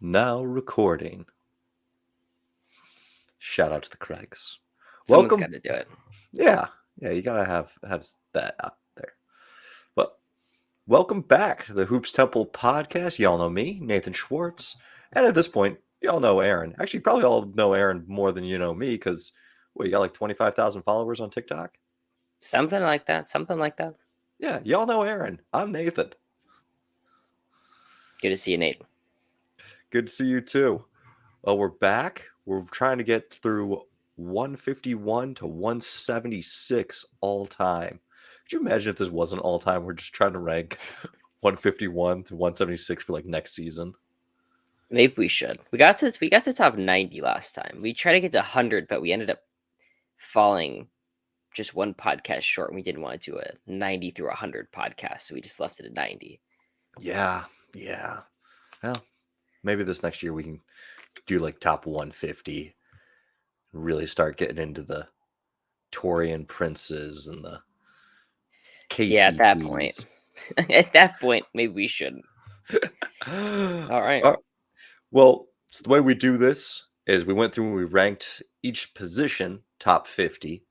Now recording. Shout out to the Craigs. Someone's Welcome. got to do it. Yeah, you gotta have that out there. But welcome back to the Hoops Temple podcast. Y'all know me, Nathan Schwartz, and at this point, y'all know Aaron. Actually, probably all know Aaron more than you know me because you got like 25,000 followers on TikTok. Something like that. Something like that. Yeah, y'all know Aaron. I'm Nathan. Good to see you, Nate. Good to see you too. Well, we're back. We're trying to get through 151 to 176 all time. Could you imagine if this wasn't all time? We're just trying to rank 151 to 176 for like next season. Maybe we should. We got to top 90 last time. We tried to get to 100, but we ended up falling just one podcast short. And we didn't want to do a 90 through 100 podcast, so we just left it at 90. Yeah. Well, maybe this next year we can do like top 150 and really start getting into the Torian Princes and the Yeah, KCPs. at that point, maybe we shouldn't. All right. Well, so the way we do this is we went through and we ranked each position top 50,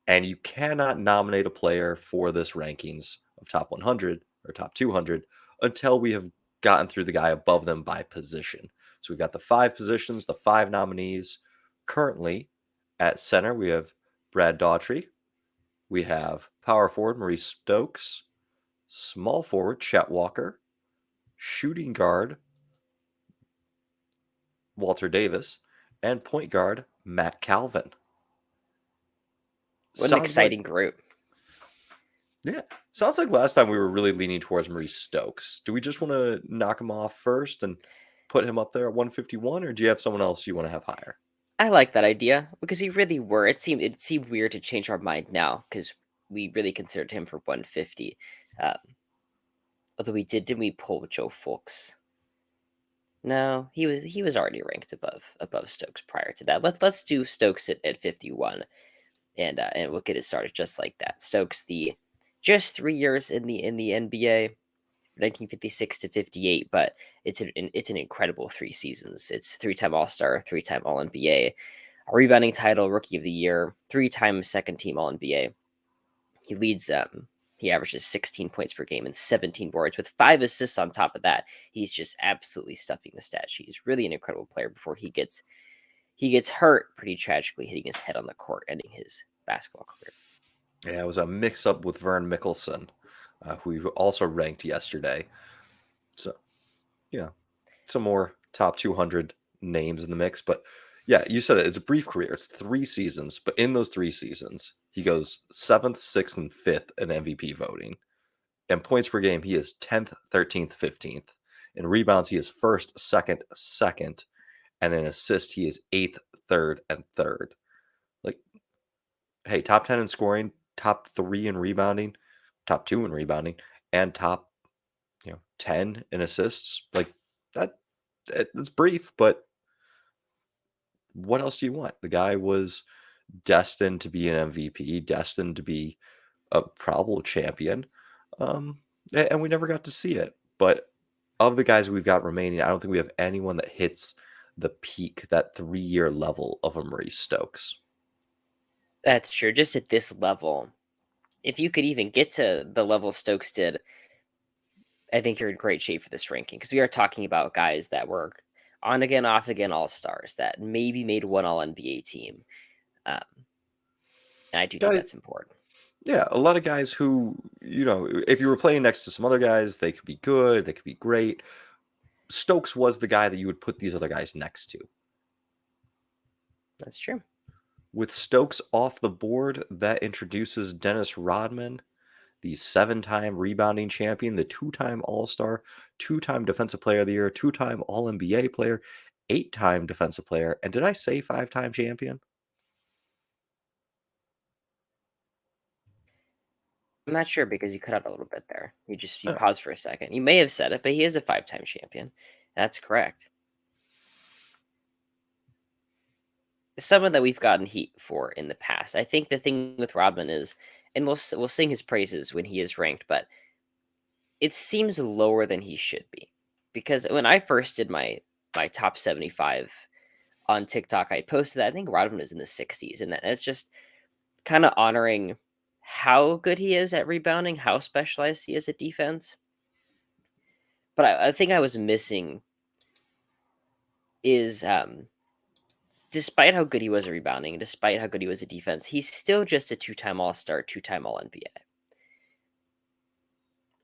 and you cannot nominate a player for this rankings of top 100 or top 200 until we have gotten through the guy above them by position. So we've got the 5 positions, the 5 nominees. Currently at center, we have Brad Daughtry. We have power forward Maurice Stokes, small forward Chet Walker, shooting guard Walter Davis, and point guard Matt Calvin. What an Sounds like exciting group. sounds like last time we were really leaning towards Maurice Stokes. Do we just want to knock him off first and put him up there at 151, or do you have someone else you want to have higher? I like that idea because we really were. It seemed weird to change our mind now because we really considered him for 150. Um, although didn't we pull Joe Fulks? No, he was already ranked above Stokes prior to that. Let's do Stokes at 51, and we'll get it started just like that. Stokes, the just 3 years in the NBA, 1956 to 58, but it's an incredible 3 seasons. It's 3-time All Star, 3-time All NBA, a rebounding title, Rookie of the Year, 3-time Second Team All NBA. He leads he averages 16 points per game and 17 boards with 5 assists on top of that. He's just absolutely stuffing the stat sheet. He's really an incredible player before he gets hurt pretty tragically, hitting his head on the court, ending his basketball career. Yeah, it was a mix up with Vern Mickelson, who we also ranked yesterday. So, some more top 200 names in the mix. But yeah, you said it. It's a brief career. It's 3 seasons. But in those 3 seasons, he goes 7th, 6th, and 5th in MVP voting. In points per game, he is 10th, 13th, 15th. In rebounds, he is 1st, 2nd, 2nd. And in assists, he is 8th, 3rd, and 3rd. Like, hey, top 10 in scoring, top 3 in rebounding, top 2 in rebounding, and top 10 in assists. Like, it's brief, but what else do you want? The guy was destined to be an MVP, destined to be a probable champion, and we never got to see it. But of the guys we've got remaining, I don't think we have anyone that hits the peak, that 3-year level of a Maurice Stokes. That's true. Just at this level, if you could even get to the level Stokes did, I think you're in great shape for this ranking because we are talking about guys that were on again, off again All Stars that maybe made one All NBA team. Um, and I do think Guys, that's important. yeah, a lot of guys who, if you were playing next to some other guys, they could be good, they could be great. Stokes was the guy that you would put these other guys next to. That's true. With Stokes off the board, that introduces Dennis Rodman, the 7-time rebounding champion, the 2-time All-Star, 2-time Defensive Player of the Year, 2-time All-NBA player, 8-time Defensive Player, and did I say 5-time champion? I'm not sure because you cut out a little bit there. You Oh, paused for a second. You may have said it, but he is a 5-time champion. That's correct. Someone that we've gotten heat for in the past. I think the thing with Rodman is, and we'll sing his praises when he is ranked, but it seems lower than he should be. Because when I first did my my top 75 on TikTok, I posted that I think Rodman is in the 60s, and that's just kind of honoring how good he is at rebounding, how specialized he is at defense. But I think I was missing is despite how good he was at rebounding, despite how good he was at defense, he's still just a two-time All-Star, two-time All NBA.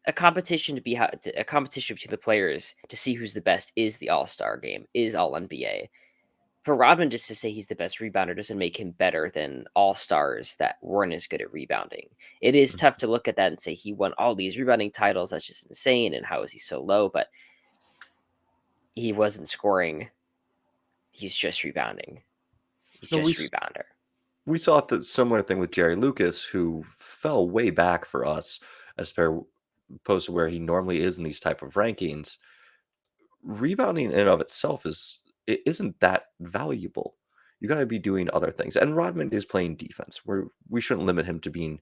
A competition a competition between the players to see who's the best is the All-Star game, is All NBA. For Rodman just to say he's the best rebounder doesn't make him better than all-stars that weren't as good at rebounding. It is tough to look at that and say he won all these rebounding titles. That's just insane. And how is he so low? But he wasn't scoring. He's just rebounding. He's No, we just a rebounder. we saw the similar thing with Jerry Lucas, who fell way back for us as opposed to where he normally is in these type of rankings. Rebounding in and of itself it isn't that valuable. You got to be doing other things. And Rodman is playing defense, where we shouldn't limit him to being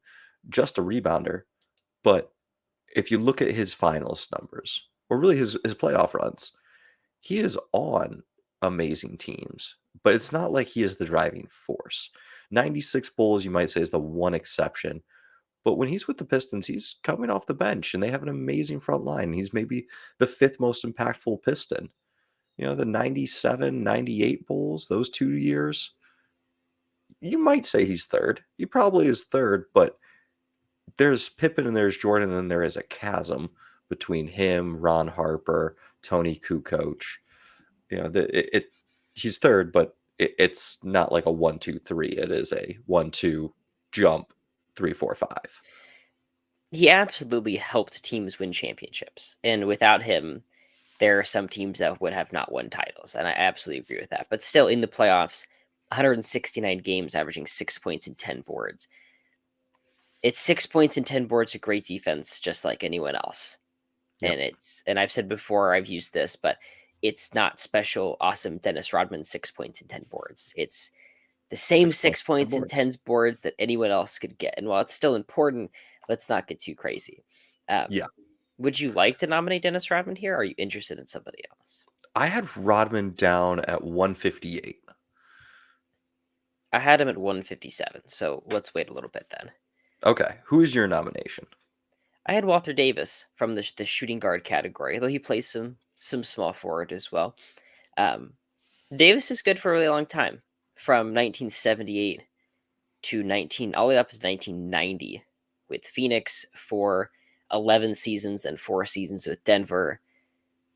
just a rebounder. But if you look at his finals numbers, or really his playoff runs, he is on amazing teams, but it's not like he is the driving force. 96 Bulls, you might say, is the one exception. But when he's with the Pistons, he's coming off the bench and they have an amazing front line. He's maybe the fifth most impactful Piston. You know, the 97, 98 Bulls, those 2 years, you might say he's third. He probably is third, but there's Pippen and there's Jordan, and then there is a chasm between him, Ron Harper, Tony Kukoc. You know, he's third, but it's not like a 1, 2, 3. It is a 1, 2 jump, 3, 4, 5. He absolutely helped teams win championships. And without him, there are some teams that would have not won titles. And I absolutely agree with that. But still, in the playoffs, 169 games, averaging 6 points and 10 boards. It's 6 points and 10 boards of great defense, just like anyone else. Yep. And I've said before, I've used this, but it's not special, awesome Dennis Rodman 6 points and 10 boards. It's the same 6 points and 10 boards that anyone else could get. And while it's still important, let's not get too crazy. Yeah. Would you like to nominate Dennis Rodman here? Or are you interested in somebody else? I had Rodman down at 158. I had him at 157, so let's wait a little bit then. Okay. Who is your nomination? I had Walter Davis from the shooting guard category, though he plays some small forward as well. Davis is good for a really long time, from 1978 to all the way up to 1990 with Phoenix for 11 seasons, then 4 seasons with Denver.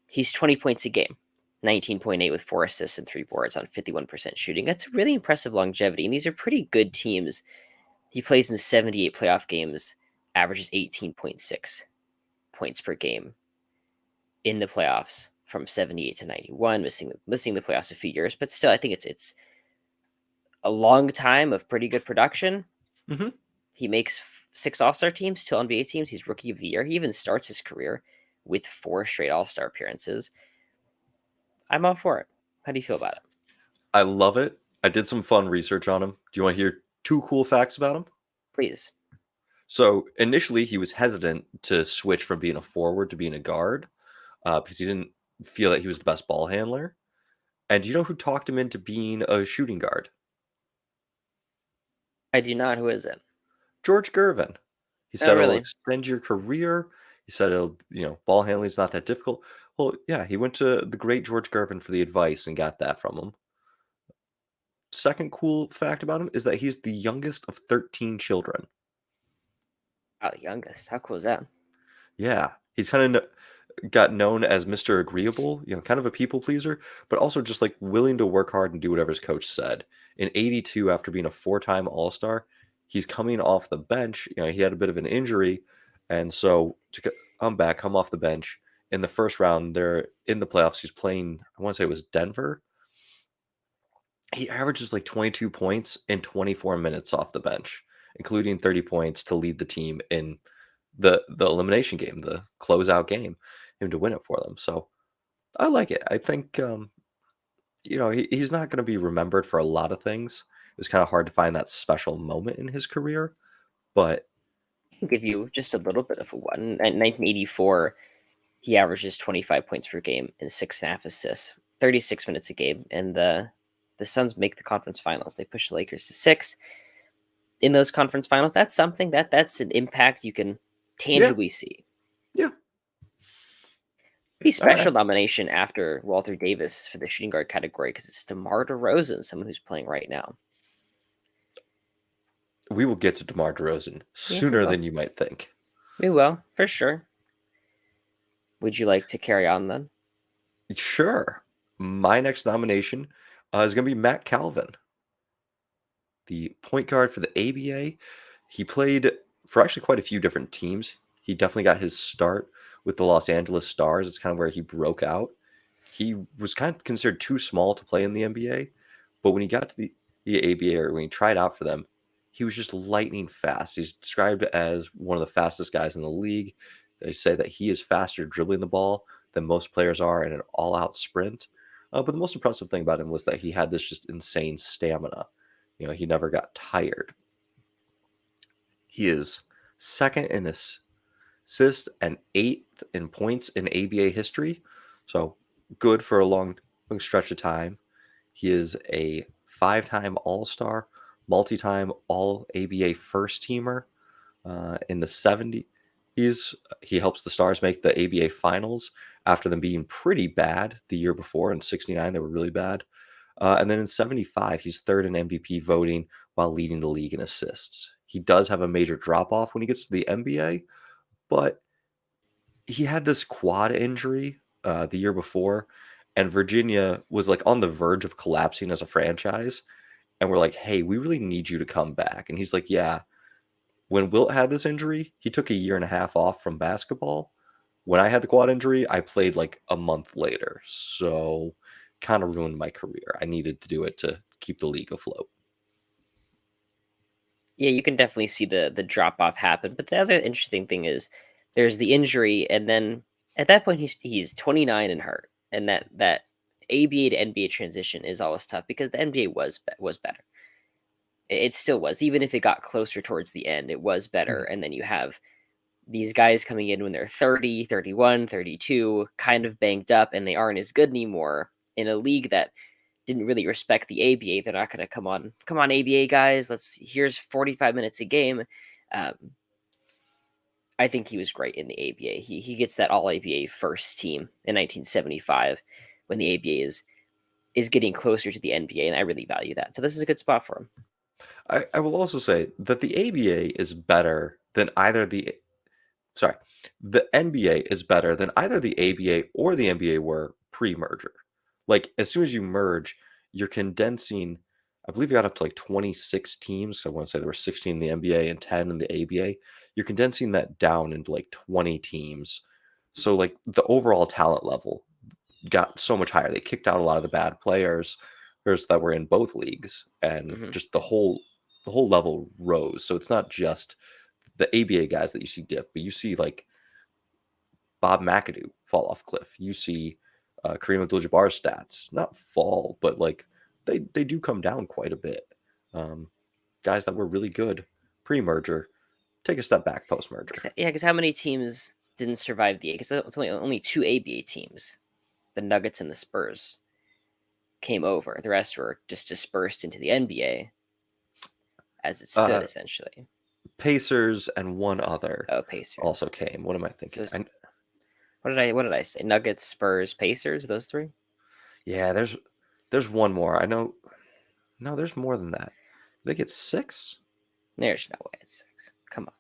He's 20 points a game, 19.8 with 4 assists and 3 boards on 51% shooting. That's really impressive longevity, and these are pretty good teams. He plays in 78 playoff games, averages 18.6 points per game in the playoffs from 78 to 91, missing the playoffs a few years, but still, I think it's a long time of pretty good production. Mm-hmm. He makes 6 All-Star teams, 2 NBA teams. He's Rookie of the Year. He even starts his career with 4 straight All-Star appearances. I'm all for it. How do you feel about it? I love it. I did some fun research on him. Do you want to hear 2 cool facts about him? Please. So initially, he was hesitant to switch from being a forward to being a guard because he didn't feel that he was the best ball handler. And do you know who talked him into being a shooting guard? I do not. Who is it? George Gervin. He Oh, said it'll really? extend your career. He said ball handling is not that difficult. Well, yeah, he went to the great George Gervin for the advice and got that from him. Second cool fact about him is that he's the youngest of 13 children. Oh, the youngest. How cool is that? Yeah, he's kind of got known as Mr. Agreeable, kind of a people pleaser, but also just like willing to work hard and do whatever his coach said. In 82, after being a 4-time All-Star, he's coming off the bench. He had a bit of an injury, and so to come off the bench in the first round, they're in the playoffs. He's playing, I want to say it was Denver. He averages like 22 points in 24 minutes off the bench, including 30 points to lead the team in the elimination game, the closeout game, him to win it for them. So I like it. I think he's not going to be remembered for a lot of things. It was kind of hard to find that special moment in his career, but I can give you just a little bit of a one. In 1984, he averages 25 points per game and 6.5 assists 36 minutes a game, and the Suns make the conference finals. They push the Lakers to 6 in those conference finals. That's something that's an impact you can Yeah, tangibly see. yeah. Pretty All right. special nomination after Walter Davis for the shooting guard category because it's DeMar DeRozan, someone who's playing right now. We will get to DeMar DeRozan Yeah, we sooner will. than you might think. We will, for sure. Would you like to carry on then? Sure. My next nomination is going to be Matt Calvin, the point guard for the ABA. He played for actually quite a few different teams. He definitely got his start with the Los Angeles Stars. It's kind of where he broke out. He was kind of considered too small to play in the NBA, but when he got to the ABA or when he tried out for them, he was just lightning fast. He's described as one of the fastest guys in the league. They say that he is faster dribbling the ball than most players are in an all-out sprint. But the most impressive thing about him was that he had this just insane stamina. He never got tired. He is second in assists and eighth in points in ABA history. So good for a long stretch of time. He is a 5-time All-Star, multi-time All-ABA first teamer in the 70s. He helps the Stars make the ABA finals after them being pretty bad the year before. In 69, they were really bad. And then in 75, he's third in MVP voting while leading the league in assists. He does have a major drop-off when he gets to the NBA, but he had this quad injury the year before, and Virginia was like on the verge of collapsing as a franchise. And we're like, hey, we really need you to come back. And he's like, yeah. When Wilt had this injury, he took a year and a half off from basketball. When I had the quad injury, I played like a month later. So kind of ruined my career. I needed to do it to keep the league afloat. Yeah, you can definitely see the drop off happen. But the other interesting thing is there's the injury, and then at that point he's 29 and hurt, and that ABA to NBA transition is always tough because the NBA was better. It still was, even if it got closer towards the end, it was better. Mhm. And then you have these guys coming in when they're 30, 31, 32, kind of banged up, and they aren't as good anymore in a league that didn't really respect the ABA. They're not going to come on, ABA guys. Here's 45 minutes a game. Um, I think he was great in the ABA. He gets that All ABA first team in 1975 when the ABA is getting closer to the NBA, and I really value that. So this is a good spot for him. I will also say that the ABA is better than either sorry, the NBA is better than either the ABA or the NBA were pre-merger. Like as soon as you merge, you're condensing. I believe you got up to like 26 teams. So I want to say there were 16 in the NBA and 10 in the ABA. You're condensing that down into like 20 teams. So like the overall talent level got so much higher. They kicked out a lot of the bad players that were in both leagues, and Hmm. just the whole level rose. So it's not just the ABA guys that you see dip, but you see like Bob McAdoo fall off cliff. You see Kareem Abdul-Jabbar's stats not fall, but like they do come down quite a bit. Um, Guys that were really good pre-merger take a step back post-merger. Yeah, because how many teams didn't survive the A? Because it's only two ABA teams, the Nuggets and the Spurs, came over. The rest were just dispersed into the NBA as it stood, Uh, essentially. Pacers and one other Oh, also Pacers. came. What am I thinking? So what did I say? Nuggets, Spurs, Pacers. Those three. Yeah, there's one more. I know. No, there's more than that. They get six. There's no way it's six. Come on.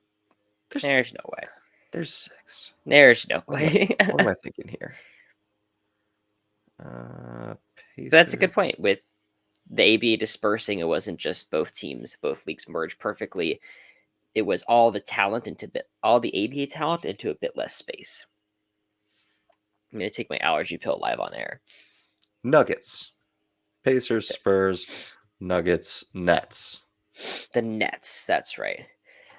There's There's no way. there's six. There's no What am I way. what am I thinking here? Uh, That's a Pacer. good point. With the ABA dispersing, it wasn't just both teams, both leagues merged perfectly. It was all the ABA talent into a bit less space. I'm gonna take my allergy pill live on air. Nuggets. Pacers, Spurs, Nuggets, Nets. The Nets, that's right.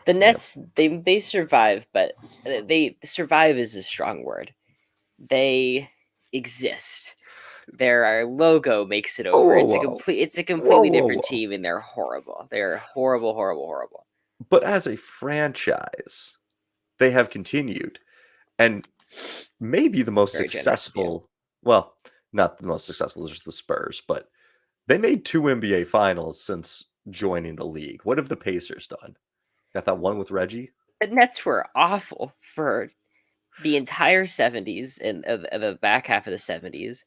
The Yep. Nets, they survive, but they survive is a strong word. They exist. Their logo makes it Whoa, over. whoa, whoa. It's a Whoa, completely whoa, different whoa. team, and they're horrible. They're horrible, horrible, horrible. But as a franchise, they have continued. And maybe the most Very generous of you. successful, well, not the most successful, just the Spurs, but they made 2 NBA finals since joining the league. What have the Pacers done? Got that one with Reggie? The Nets were awful for the entire 70s and the back half of the 70s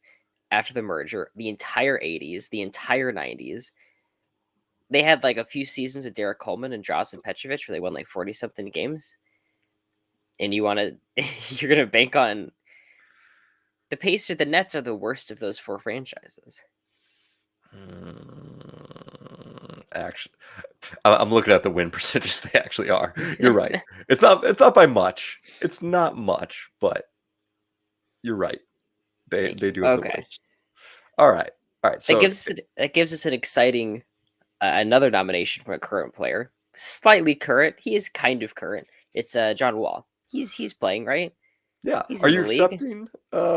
after the merger, the entire 80s, the entire 90s. They had like a few seasons with Derek Coleman and Drazen Petrovic where they won like 40 something games. And you want to, you're going to bank on the Pacers, the Nets are the worst of those four franchises. Actually, I'm looking at the win percentages. They actually are. You're right. It's not. It's not by much. It's not much, but you're right. Thank They you. do have the Okay. worst. All right. All right. So That gives us an exciting another nomination from a current player, slightly current. He is kind of current. It's John Wall. He's playing right. yeah, He's are in you the league. accepting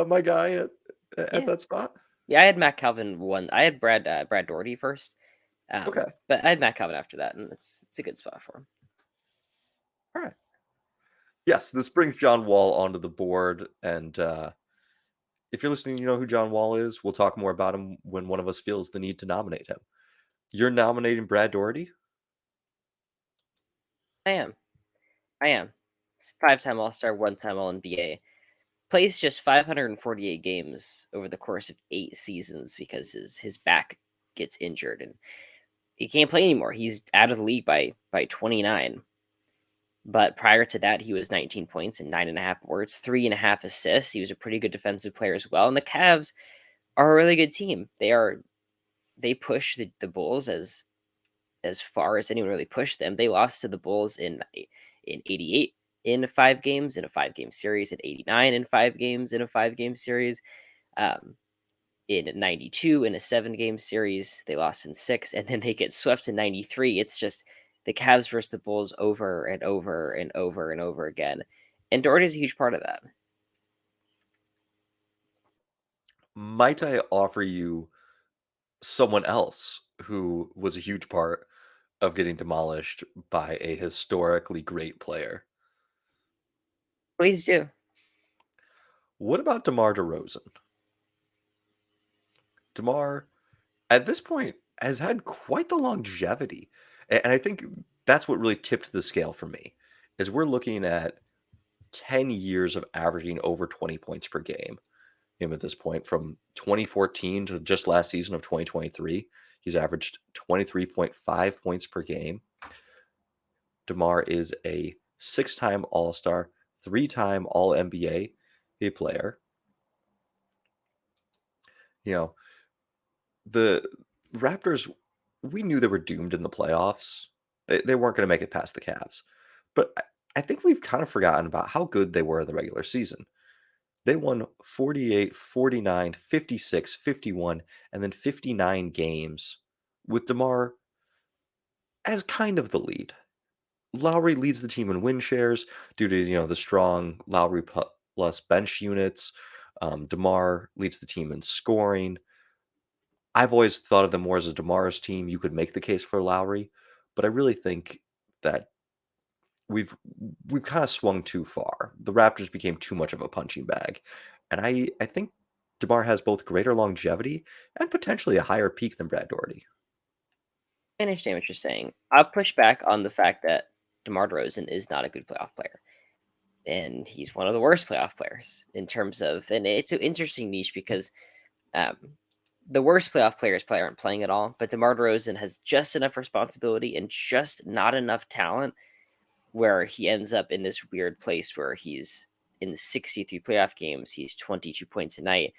my guy at Yeah, that spot? yeah. I had Matt Calvin one. I had Brad Doherty first, Okay. but I had Matt Calvin after that, and it's a good spot for him. All right. Yes, this brings John Wall onto the board, and if you're listening, you know who John Wall is. We'll talk more about him when one of us feels the need to nominate him. You're nominating Brad Doherty? I am. I am. 5-time All Star, 1-time All NBA. Plays just 548 games over the course of 8 seasons because his back gets injured and he can't play anymore. He's out of the league by 29. But prior to that, he was 19 points and 9.5 boards, 3.5 assists. He was a pretty good defensive player as well. And the Cavs are a really good team. They push the Bulls as far as anyone really pushed them. They lost to the Bulls in 88 in 5 games in a 5 game series, in 89 in 5 games in a 5 game series. Um, in 92 in a 7 game series. They lost in 6, and then they get swept in 93. It's just the Cavs versus the Bulls over and over and over and over again. And Doherty's a huge part of that. Might I offer you someone else who was a huge part of getting demolished by a historically great player? Please do. What about DeMar DeRozan? DeMar, at this point, has had quite the longevity, and I think that's what really tipped the scale for me, is we're looking at 10 years of averaging over 20 points per game. Him at this point from 2014 to just last season of 2023, he's averaged 23.5 points per game. DeMar is a 6-time All-Star, 3-time All-NBA player. You know, the Raptors, we knew they were doomed in the playoffs. They weren't going to make it past the Cavs. But I think we've kind of forgotten about how good they were in the regular season. They won 48, 49, 56, 51, and then 59 games with DeMar as kind of the lead. Lowry leads the team in win shares due to the strong Lowry plus bench units. DeMar leads the team in scoring. I've always thought of them more as a DeMar's team. You could make the case for Lowry, but I really think that we've we've kind of swung too far. The Raptors became too much of a punching bag, and I think DeMar has both greater longevity and potentially a higher peak than Brad Doherty. I understand what you're saying. I'll push back on the fact that DeMar DeRozan is not a good playoff player. And he's one of the worst playoff players in terms of, and it's an interesting niche because um, the worst playoff players aren't playing at all, but DeMar DeRozan has just enough responsibility and just not enough talent where he ends up in this weird place where he's in the 63 playoff games, he's 22 points a night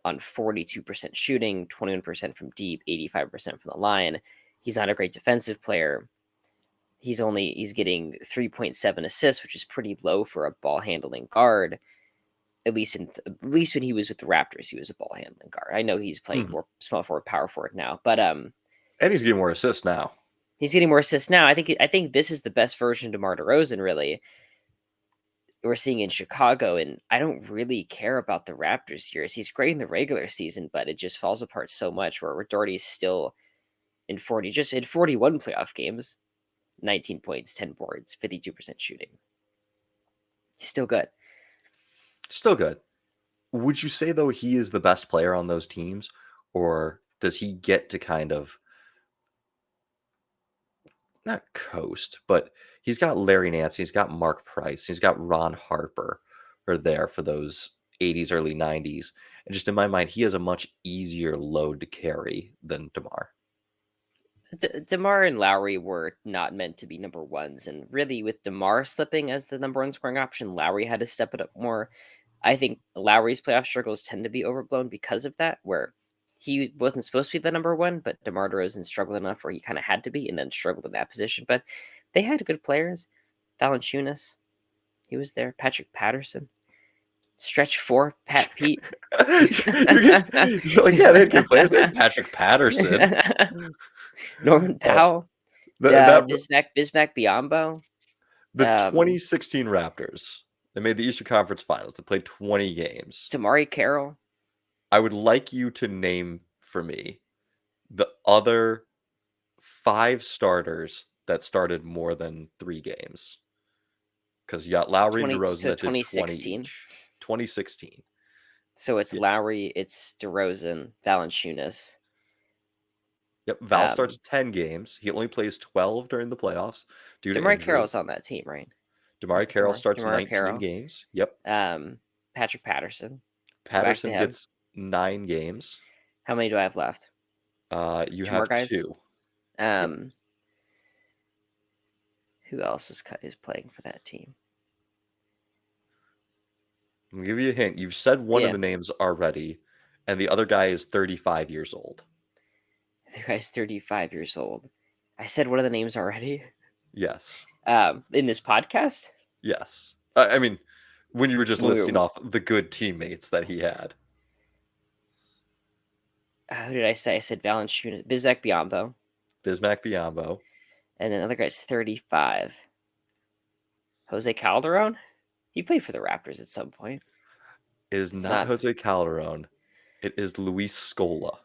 on 42% shooting, 21% from deep, 85% from the line. He's not a great defensive player. He's getting 3.7 assists, which is pretty low for a ball handling guard. At least when he was with the Raptors, he was a ball handling guard. I know he's playing Mhm. more small forward, power forward now, but And he's getting more assists now. he's getting more assists now. I think this is the best version of DeMar DeRozan. Really, we're seeing in Chicago, and I don't really care about the Raptors years. He's great in the regular season, but it just falls apart so much. Where Doherty's still in 40, just in 41 playoff games, 19 points, 10 boards, 52% shooting. He's still good. Still good. Would you say though he is the best player on those teams, or does he get to kind of not coast, but he's got Larry Nance, he's got Mark Price, he's got Ron Harper are there for those 80s, early 90s. And just in my mind, he has a much easier load to carry than DeMar. DeMar and Lowry were not meant to be number ones, and really with DeMar slipping as the number one scoring option, Lowry had to step it up more. I think Lowry's playoff struggles tend to be overblown because of that, where he wasn't supposed to be the number one, but DeMar DeRozan struggled enough where he kind of had to be, and then struggled in that position. But they had good players. Valanciunas, he was there. Patrick Patterson, stretch four, Pat Pete. You're like, yeah, they had good players. They had Patrick Patterson. Norman Powell, That Bismack Biyombo, the 2016 Raptors. They made the Eastern Conference Finals. They played 20 games. Damari Carroll. I would like you to name for me the other 5 starters that started more than 3 games. Because you got Lowry and DeRozan that did 20 each. 2016. So it's Lowry, it's DeRozan, Valanciunas. Yep, Val starts 10 games. He only plays 12 during the playoffs due to DeMar injury. Carroll's on that team, right? DeMar Carroll starts 19 games. Yep. Patrick Patterson. Patterson gets 9 games. How many do I have left? You have 2. Who else is playing for that team? I'm gonna give you a hint. You've said one of the names already, and the other guy is 35 years old. The guy's 35 years old. I said one of the names already? Yes. In this podcast? Yes. I mean, when you were just listing off the good teammates that he had. Who did I say? I said Valanciunas, Bismack Biyombo. And then the other guy's 35. Jose Calderon? He played for the Raptors at some point. It is not Jose Calderon. It is Luis Scola.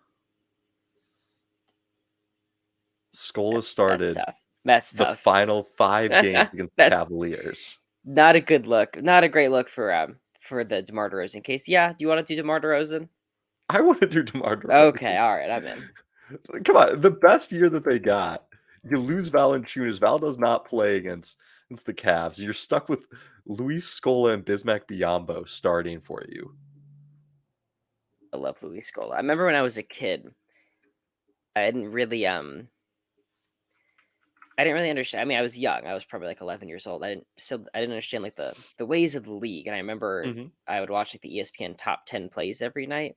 Scola started the final 5 games against the Cavaliers. Not a good look. Not a great look for the DeMar DeRozan case. Yeah, do you want to do DeMar DeRozan? I want to do DeMar DeRozan. Okay, all right, I'm in. Come on, the best year that they got. You lose Valanciunas. Val does not play against the Cavs. You're stuck with Luis Scola and Bismack Biyombo starting for you. I love Luis Scola. I remember when I was a kid, I didn't really understand. I mean, I was young. I was probably like 11 years old. I didn't understand like the ways of the league. And I remember I would watch like the ESPN top 10 plays every night.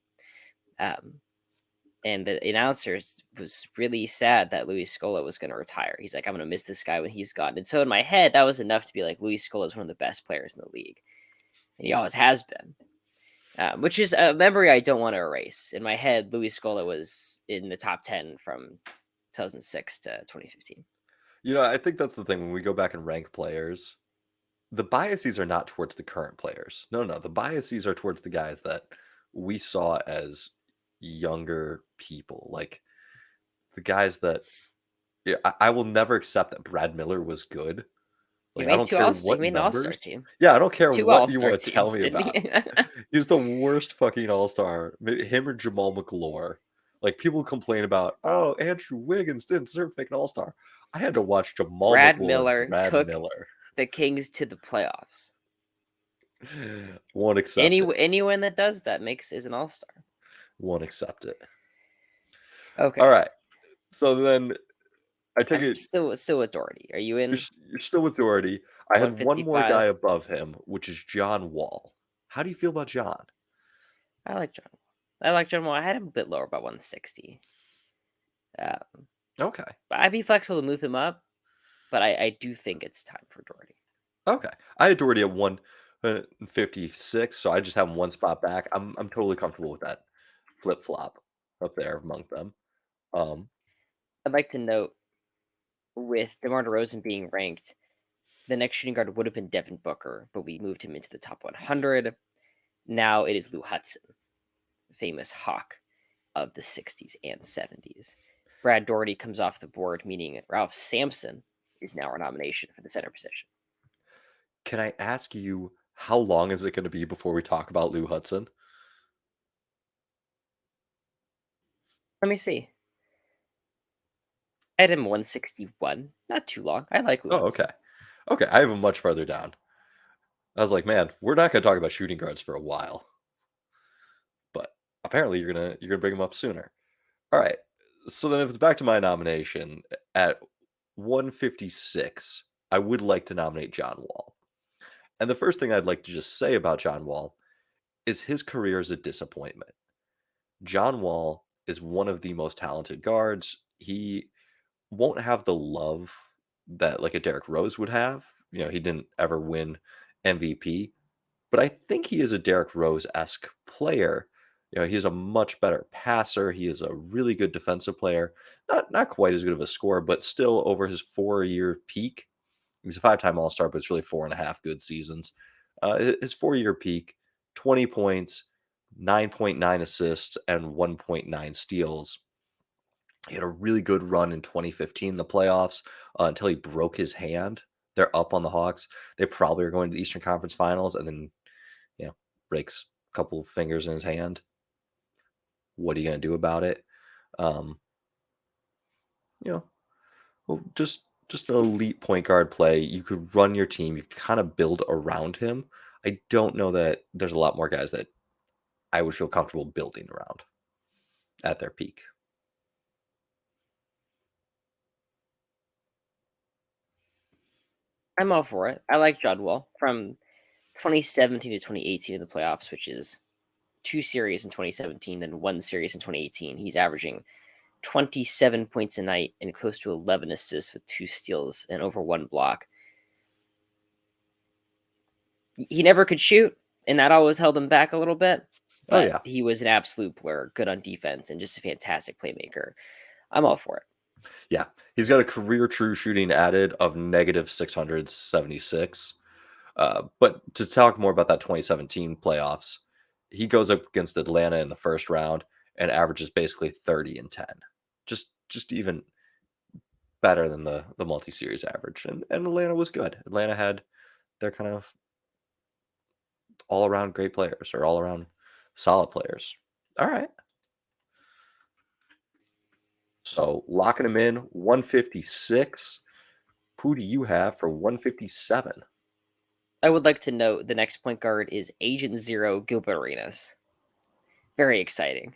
And the announcer was really sad that Luis Scola was going to retire. He's like, I'm going to miss this guy when he's gone. And so in my head, that was enough to be like, Luis Scola is one of the best players in the league. And he always has been. Which is a memory I don't want to erase. In my head, Luis Scola was in the top 10 from 2006 to 2015. I think that's the thing. When we go back and rank players, the biases are not towards the current players. No. The biases are towards the guys that we saw as younger people. Like the guys that I will never accept that Brad Miller was good. Like, I don't care what numbers. All-Star team. Yeah, I don't care what you want to tell me about. He's the worst fucking all-star. Him or Jamal McLaure. Like, people complain about, oh, Andrew Wiggins didn't deserve to make an all-star. I had to watch Jamal McLaure and Brad Miller. The Kings to the playoffs. Won't accept it. Anyone that does that is an all-star. Won't accept it. Okay. All right. So then I take it still with Doherty. Are you in? You're still with Doherty. I had one more guy above him, which is John Wall. How do you feel about John? I like John Wall. I had him a bit lower, about 160. Okay. But I'd be flexible to move him up, but I do think it's time for Doherty. Okay. I had Doherty at 156, so I just have him one spot back. I'm totally comfortable with that flip-flop up there among them. I'd like to note, with DeMar DeRozan being ranked, the next shooting guard would have been Devin Booker, but we moved him into the top 100. Now it is Lou Hudson, famous Hawk of the 60s and 70s. Brad Doherty comes off the board, meaning Ralph Sampson is now our nomination for the center position. Can I ask you, how long is it going to be before we talk about Lou Hudson? Let me see. I had him 161. Not too long. I like Oh, Lewis. okay. Okay, I have him much further down. I was like, man, we're not going to talk about shooting guards for a while, but apparently you're gonna bring him up sooner. All right. So then, if it's back to my nomination at 156, I would like to nominate John Wall. And the first thing I'd like to just say about John Wall is his career is a disappointment. John Wall is one of the most talented guards. He won't have the love that like a Derrick Rose would have. He didn't ever win MVP, but I think he is a Derrick Rose-esque player. He's a much better passer. He is a really good defensive player. Not quite as good of a scorer, but still over his 4-year peak. He's a 5-time All-Star, but it's really 4.5 good seasons. His 4-year peak, 20 points, 9.9 assists, and 1.9 steals. He had a really good run in 2015, the playoffs, until he broke his hand. They're up on the Hawks. They probably are going to the Eastern Conference Finals, and then breaks a couple of fingers in his hand. What are you going to do about it? Um, you know, well, just an elite point guard play. You could run your team. You could kind of build around him. I don't know that there's a lot more guys that I would feel comfortable building around at their peak. I'm all for it. I like John Wall from 2017 to 2018 in the playoffs, which is 2 series in 2017 and 1 series in 2018. He's averaging 27 points a night and close to 11 assists with 2 steals and over 1 block. He never could shoot, and that always held him back a little bit, Oh but yeah, he was an absolute blur, good on defense, and just a fantastic playmaker. I'm all for it. yeah. He's got a career true shooting added of negative 676. But to talk more about that 2017 playoffs, he goes up against Atlanta in the first round and averages basically 30 and 10. Just even better than the multi-series average. And Atlanta was good. Atlanta had their kind of all around great players or all around solid players. All right. So locking him in 156. Who do you have for 157? I would like to note the next point guard is Agent Zero Gilbert Arenas. Very exciting.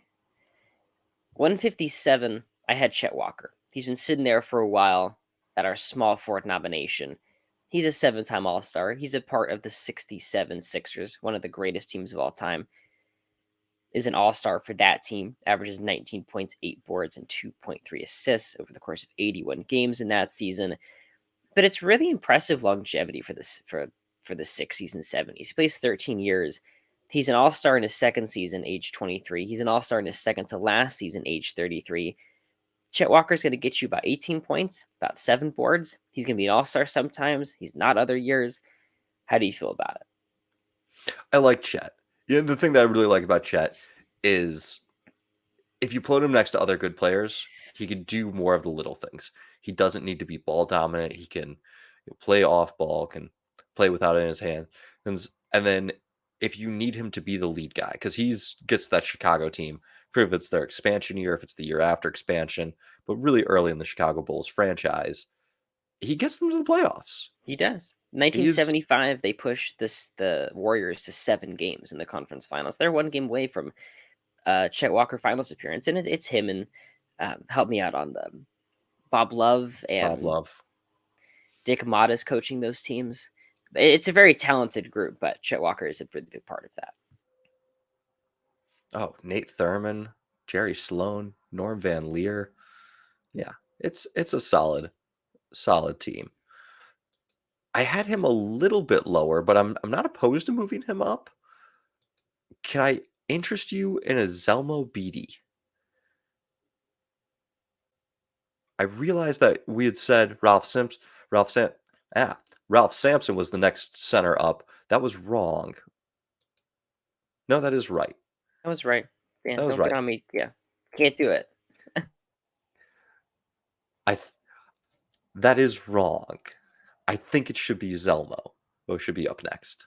157, I had Chet Walker. He's been sitting there for a while at our small forward nomination. He's a 7-time All Star. He's a part of the 67 Sixers, one of the greatest teams of all time. Is an All Star for that team, averages 19 points, 8 boards, and 2.3 assists over the course of 81 games in that season. But it's really impressive longevity for the 60s and 70s. He plays 13 years. He's an all-star in his second season, age 23. He's an all-star in his second to last season, age 33. Chet Walker's going to get you about 18 points, about 7 boards. He's going to be an all-star sometimes. He's not other years. How do you feel about it? I like Chet. The thing that I really like about Chet is if you put him next to other good players, he can do more of the little things. He doesn't need to be ball dominant. He can play off ball, can play without it in his hand. And then if you need him to be the lead guy, because he's gets that Chicago team, for if it's their expansion year, if it's the year after expansion, but really early in the Chicago Bulls franchise, he gets them to the playoffs. He does. He's 1975, they pushed the Warriors to 7 games in the conference finals. They're 1 game away from Chet Walker finals appearance, and it's him and help me out on them. Bob Love Bob and Love. Dick Motta's coaching those teams. It's a very talented group, but Chet Walker is a really big part of that. Oh, Nate Thurman, Jerry Sloan, Norm Van Leer. Yeah, it's a solid team. I had him a little bit lower, but I'm not opposed to moving him up. Can I interest you in a Zelmo Beaty? I realized that we had said Ralph Sam, Ralph Sampson was the next center up. That was wrong. No, that is right. That was right. That Dan, was don't get right. on me. Yeah, can't do it. I that is wrong. I think it should be Zelmo who should be up next.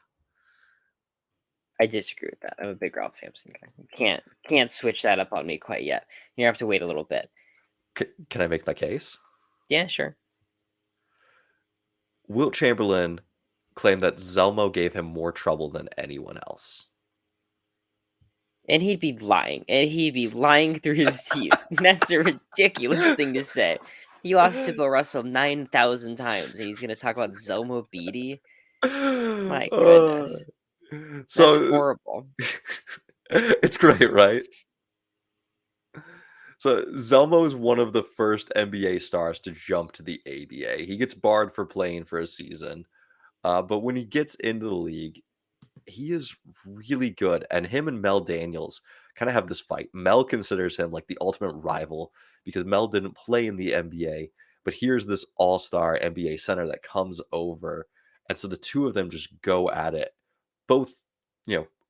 I disagree with that. I'm a big Ralph Sampson guy. Can't switch that up on me quite yet. You have to wait a little bit. Can I make my case? Yeah, sure. Wilt Chamberlain claimed that Zelmo gave him more trouble than anyone else. And he'd be lying. And he'd be lying through his teeth. That's a ridiculous thing to say. He lost to Bill Russell 9,000 times, and he's going to talk about Zelmo Beaty? My Uh, goodness. That's so horrible. it's great, right? So Zelmo is one of the first NBA stars to jump to the ABA. He gets barred for playing for a season, but when he gets into the league, he is really good. And him and Mel Daniels kind of have this fight. Mel considers him like the ultimate rival because Mel didn't play in the NBA, but here's this all-star NBA center that comes over. And so the two of them just go at it, both,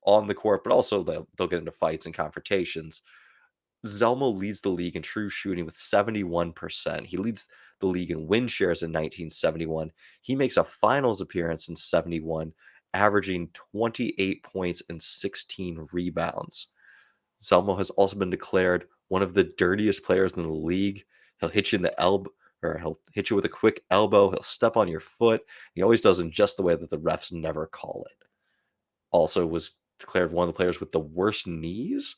on the court, but also they'll get into fights and confrontations. Zelmo leads the league in true shooting with 71%. He leads the league in win shares in 1971. He makes a finals appearance in 71, averaging 28 points and 16 rebounds. Zelmo has also been declared one of the dirtiest players in the league. He'll hit you in the elbow, or he'll hit you with a quick elbow. He'll step on your foot. He always does in just the way that the refs never call it. Also was declared one of the players with the worst knees.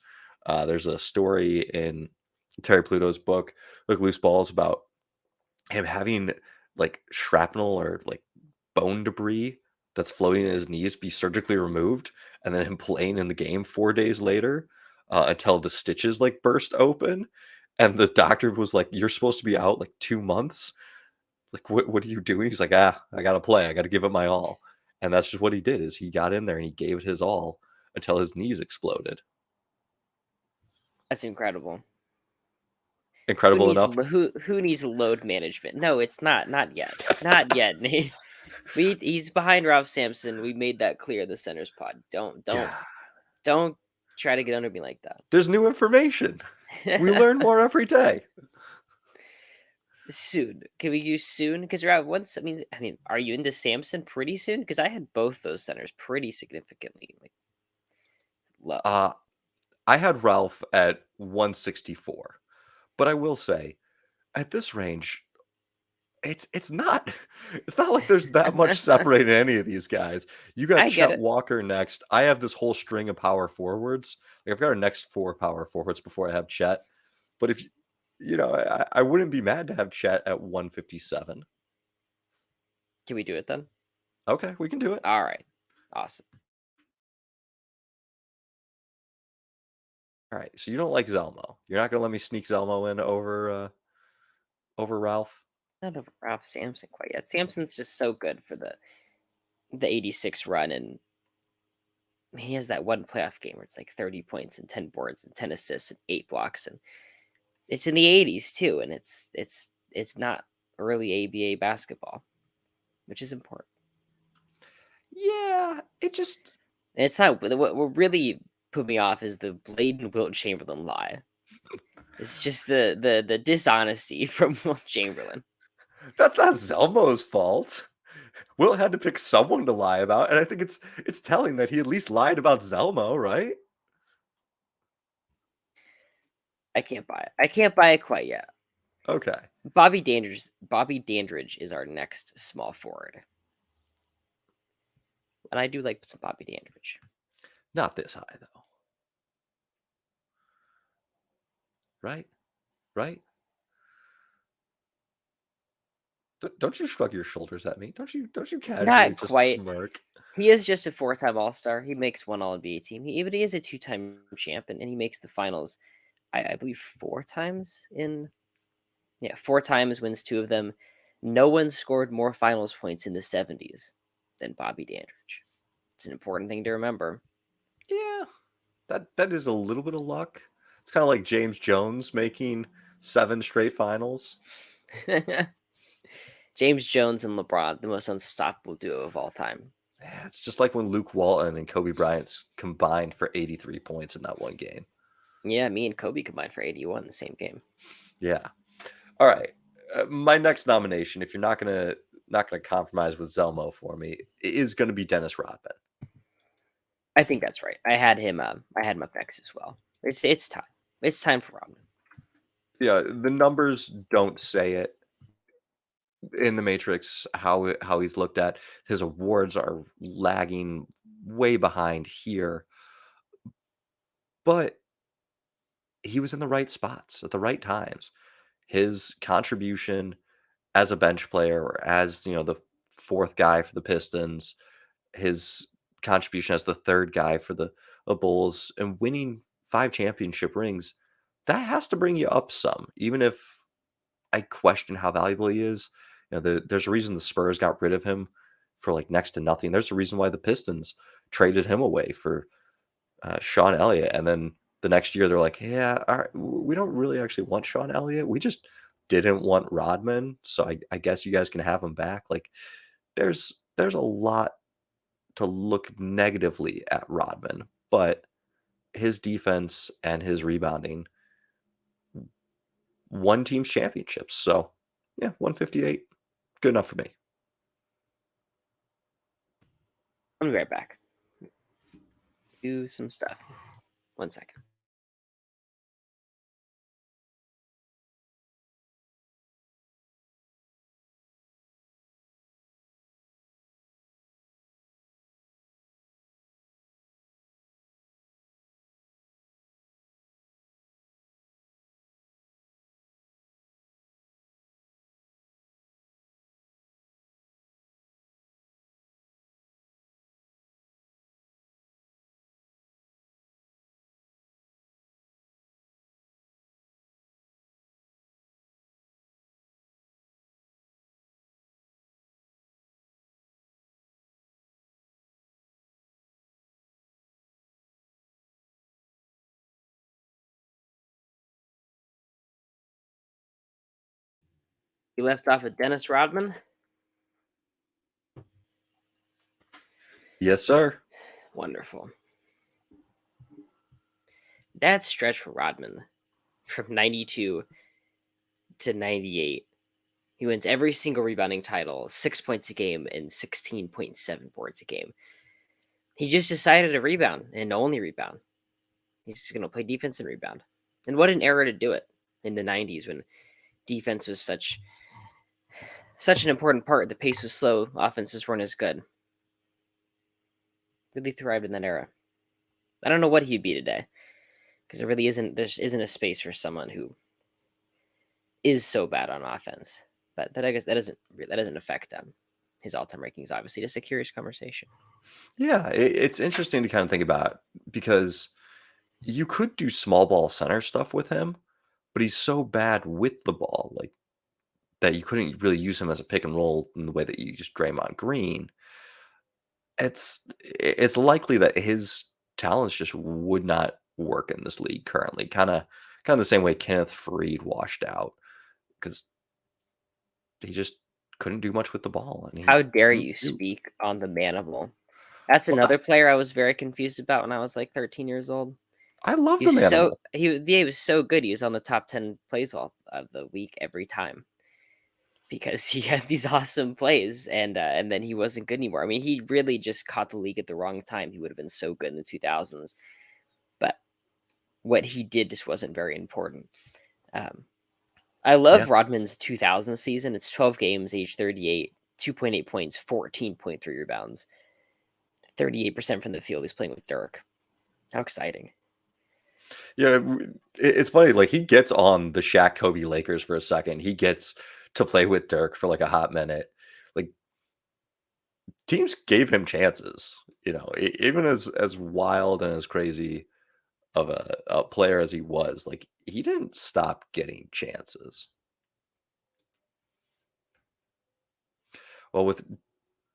There's a story in Terry Pluto's book, like Loose Balls, about him having like shrapnel or like bone debris that's floating in his knees be surgically removed, and then him playing in the game 4 days later until the stitches like burst open. And the doctor was like, "You're supposed to be out like 2 months. Like, what are you doing?" He's like, I gotta play. I gotta give it my all. And that's just what he did. Is he got in there and he gave it his all until his knees exploded. That's incredible. Who Incredible needs enough. who needs load management? No, it's not yet. Not yet, Nate. He's behind Ralph Sampson. We made that clear in the centers pod. Yeah. Don't try to get under me like There's new information. We that. learn more every day. Soon. Can we use soon? Because we're at once. I mean, are you into Samson pretty soon? Because I had both those centers pretty significantly like low. Uh, I had Ralph at 164, but I will say at this range, it's not it's not like there's that much separating any of these guys. You got I get Chet it. Walker next. I have this whole string of power forwards. Like I've got our next four power forwards before I have Chet. But if I wouldn't be mad to have Chet at 157. Can we do it then? Okay, we can do it. All right. Awesome. All right. So you don't like Zelmo. You're not gonna let me sneak Zelmo in over Ralph. Not over Ralph Sampson quite yet. Sampson's just so good for the 86 run, and he has that one playoff game where it's like 30 points and 10 boards and 10 assists and 8 blocks, and it's in the 80s too, and it's not early ABA basketball, which is important. Yeah, it just It's not what really put me off is the blatant Wilt Chamberlain lie. It's just the dishonesty from Wilt Chamberlain. that's not Zelmo's fault. Will had to pick someone to lie about, and I think it's telling that he at least lied about Zelmo, right? I can't buy it. I can't buy it quite yet. Okay. Bobby Dandridge is our next small forward, and I do like some Bobby Dandridge. Not this high though. Right? Right? Don't you shrug your shoulders at me? Don't you casually Not just quite. smirk? He is just a four-time All-Star. He makes one All-NBA team. But he is a two-time champion, and he makes the finals. I believe 4 times in. Yeah, 4 times, wins 2 of them. No one scored more finals points in the 70s than Bobby Dandridge. It's an important thing to remember. Yeah. That is a little bit of luck. It's kind of like James Jones making 7 straight finals. James Jones and LeBron, the most unstoppable duo of all time. Yeah, it's just like when Luke Walton and Kobe Bryant combined for 83 points in that one game. Yeah, me and Kobe combined for 81 in the same game. Yeah. All right. My next nomination, if you're not gonna compromise with Zelmo for me, is going to be Dennis Rodman. I think that's right. I had him. I had him up next as well. It's time. It's time for Rodman. Yeah, the numbers don't say it in the Matrix how he's looked at. His awards are lagging way behind here, but he was in the right spots at the right times. His contribution as a bench player or as, the fourth guy for the Pistons, his contribution as the third guy for the Bulls and winning 5 championship rings, that has to bring you up some, even if I question how valuable he is. There's a reason the Spurs got rid of him for like next to nothing. There's a reason why the Pistons traded him away for Sean Elliott, and then the next year they're like, yeah, all right, we don't really actually want Sean Elliott. We just didn't want Rodman, so I guess you guys can have him back. Like, there's a lot to look negatively at Rodman, but his defense and his rebounding won teams championships. So yeah, 158, good enough for me. I'll be right back. Do some stuff. 1 second. You left off with Dennis Rodman. Yes, sir. Wonderful. That stretch for Rodman from 92 to 98. He wins every single rebounding title, 6 points a game, and 16.7 boards a game. He just decided to rebound and only rebound. He's just going to play defense and rebound. And what an era to do it in the 90s when defense was such an important part. The pace was slow, offenses weren't as good. Really thrived in that era. I don't know what he'd be today because there isn't a space for someone who is so bad on offense. But I guess that doesn't affect his all-time rankings. Obviously, just a curious conversation. Yeah, it's interesting to kind of think about because you could do small ball center stuff with him, but he's so bad with the ball, like that you couldn't really use him as a pick and roll in the way that you use Draymond Green. It's likely that his talents just would not work in this league currently. Kind of the same way Kenneth Faried washed out because he just couldn't do much with the ball, and he How dare couldn't you shoot. speak on the Manimal? That's Well, another player I was very confused about when I was like 13 years old. I love the Manimal. He was so good. He was on the top 10 plays all of the week every time because he had these awesome plays and then he wasn't good anymore. I mean, he really just caught the league at the wrong time. He would have been so good in the 2000s, but what he did just wasn't very important. Um, I Yeah. love Rodman's 2000 season. It's 12 games, age 38, 2.8 points, 14.3 rebounds, 38% from the field. He's playing with Dirk. How exciting. Yeah, it's funny. Like he gets on the Shaq Kobe Lakers for a second. He gets to play with Dirk for like a hot minute. Like teams gave him chances. Even as wild and as crazy of a player as he was, like he didn't stop getting chances. Well, with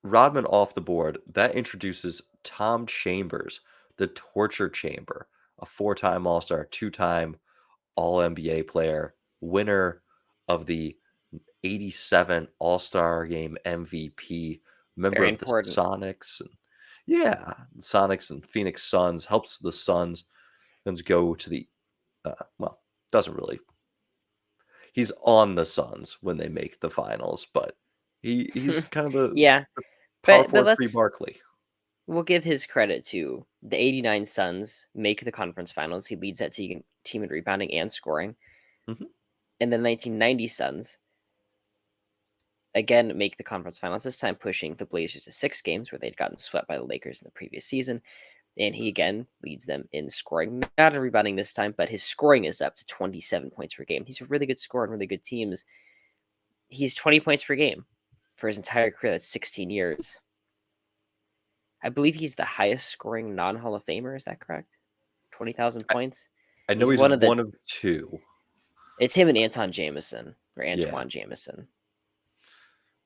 Rodman off the board, that introduces Tom Chambers, the torture chamber, a 4-time All Star, 2-time All NBA player, winner of the 87 All Star Game MVP, member Very of the important. Sonics. And yeah, the Sonics and Phoenix Suns, helps the Suns go to the, well, doesn't really. He's on the Suns when they make the finals, but he's kind of the Yeah, power but forward pre let's Barkley. we'll give his credit to the 89 Suns make the conference finals. He leads that team in rebounding and scoring. Mhm. And the 1990 Suns again make the conference finals, this time pushing the Blazers to 6 games where they'd gotten swept by the Lakers in the previous season. And he again leads them in scoring, not in rebounding this time, but his scoring is up to 27 points per game. He's a really good scorer on really good teams. He's 20 points per game for his entire career. That's 16 years. I believe he's the highest scoring non-Hall of Famer. Is that correct? 20,000 I, points. I know He's he's one of the. one of two. It's him and Anton Jameson or Yeah, Antoine Jameson.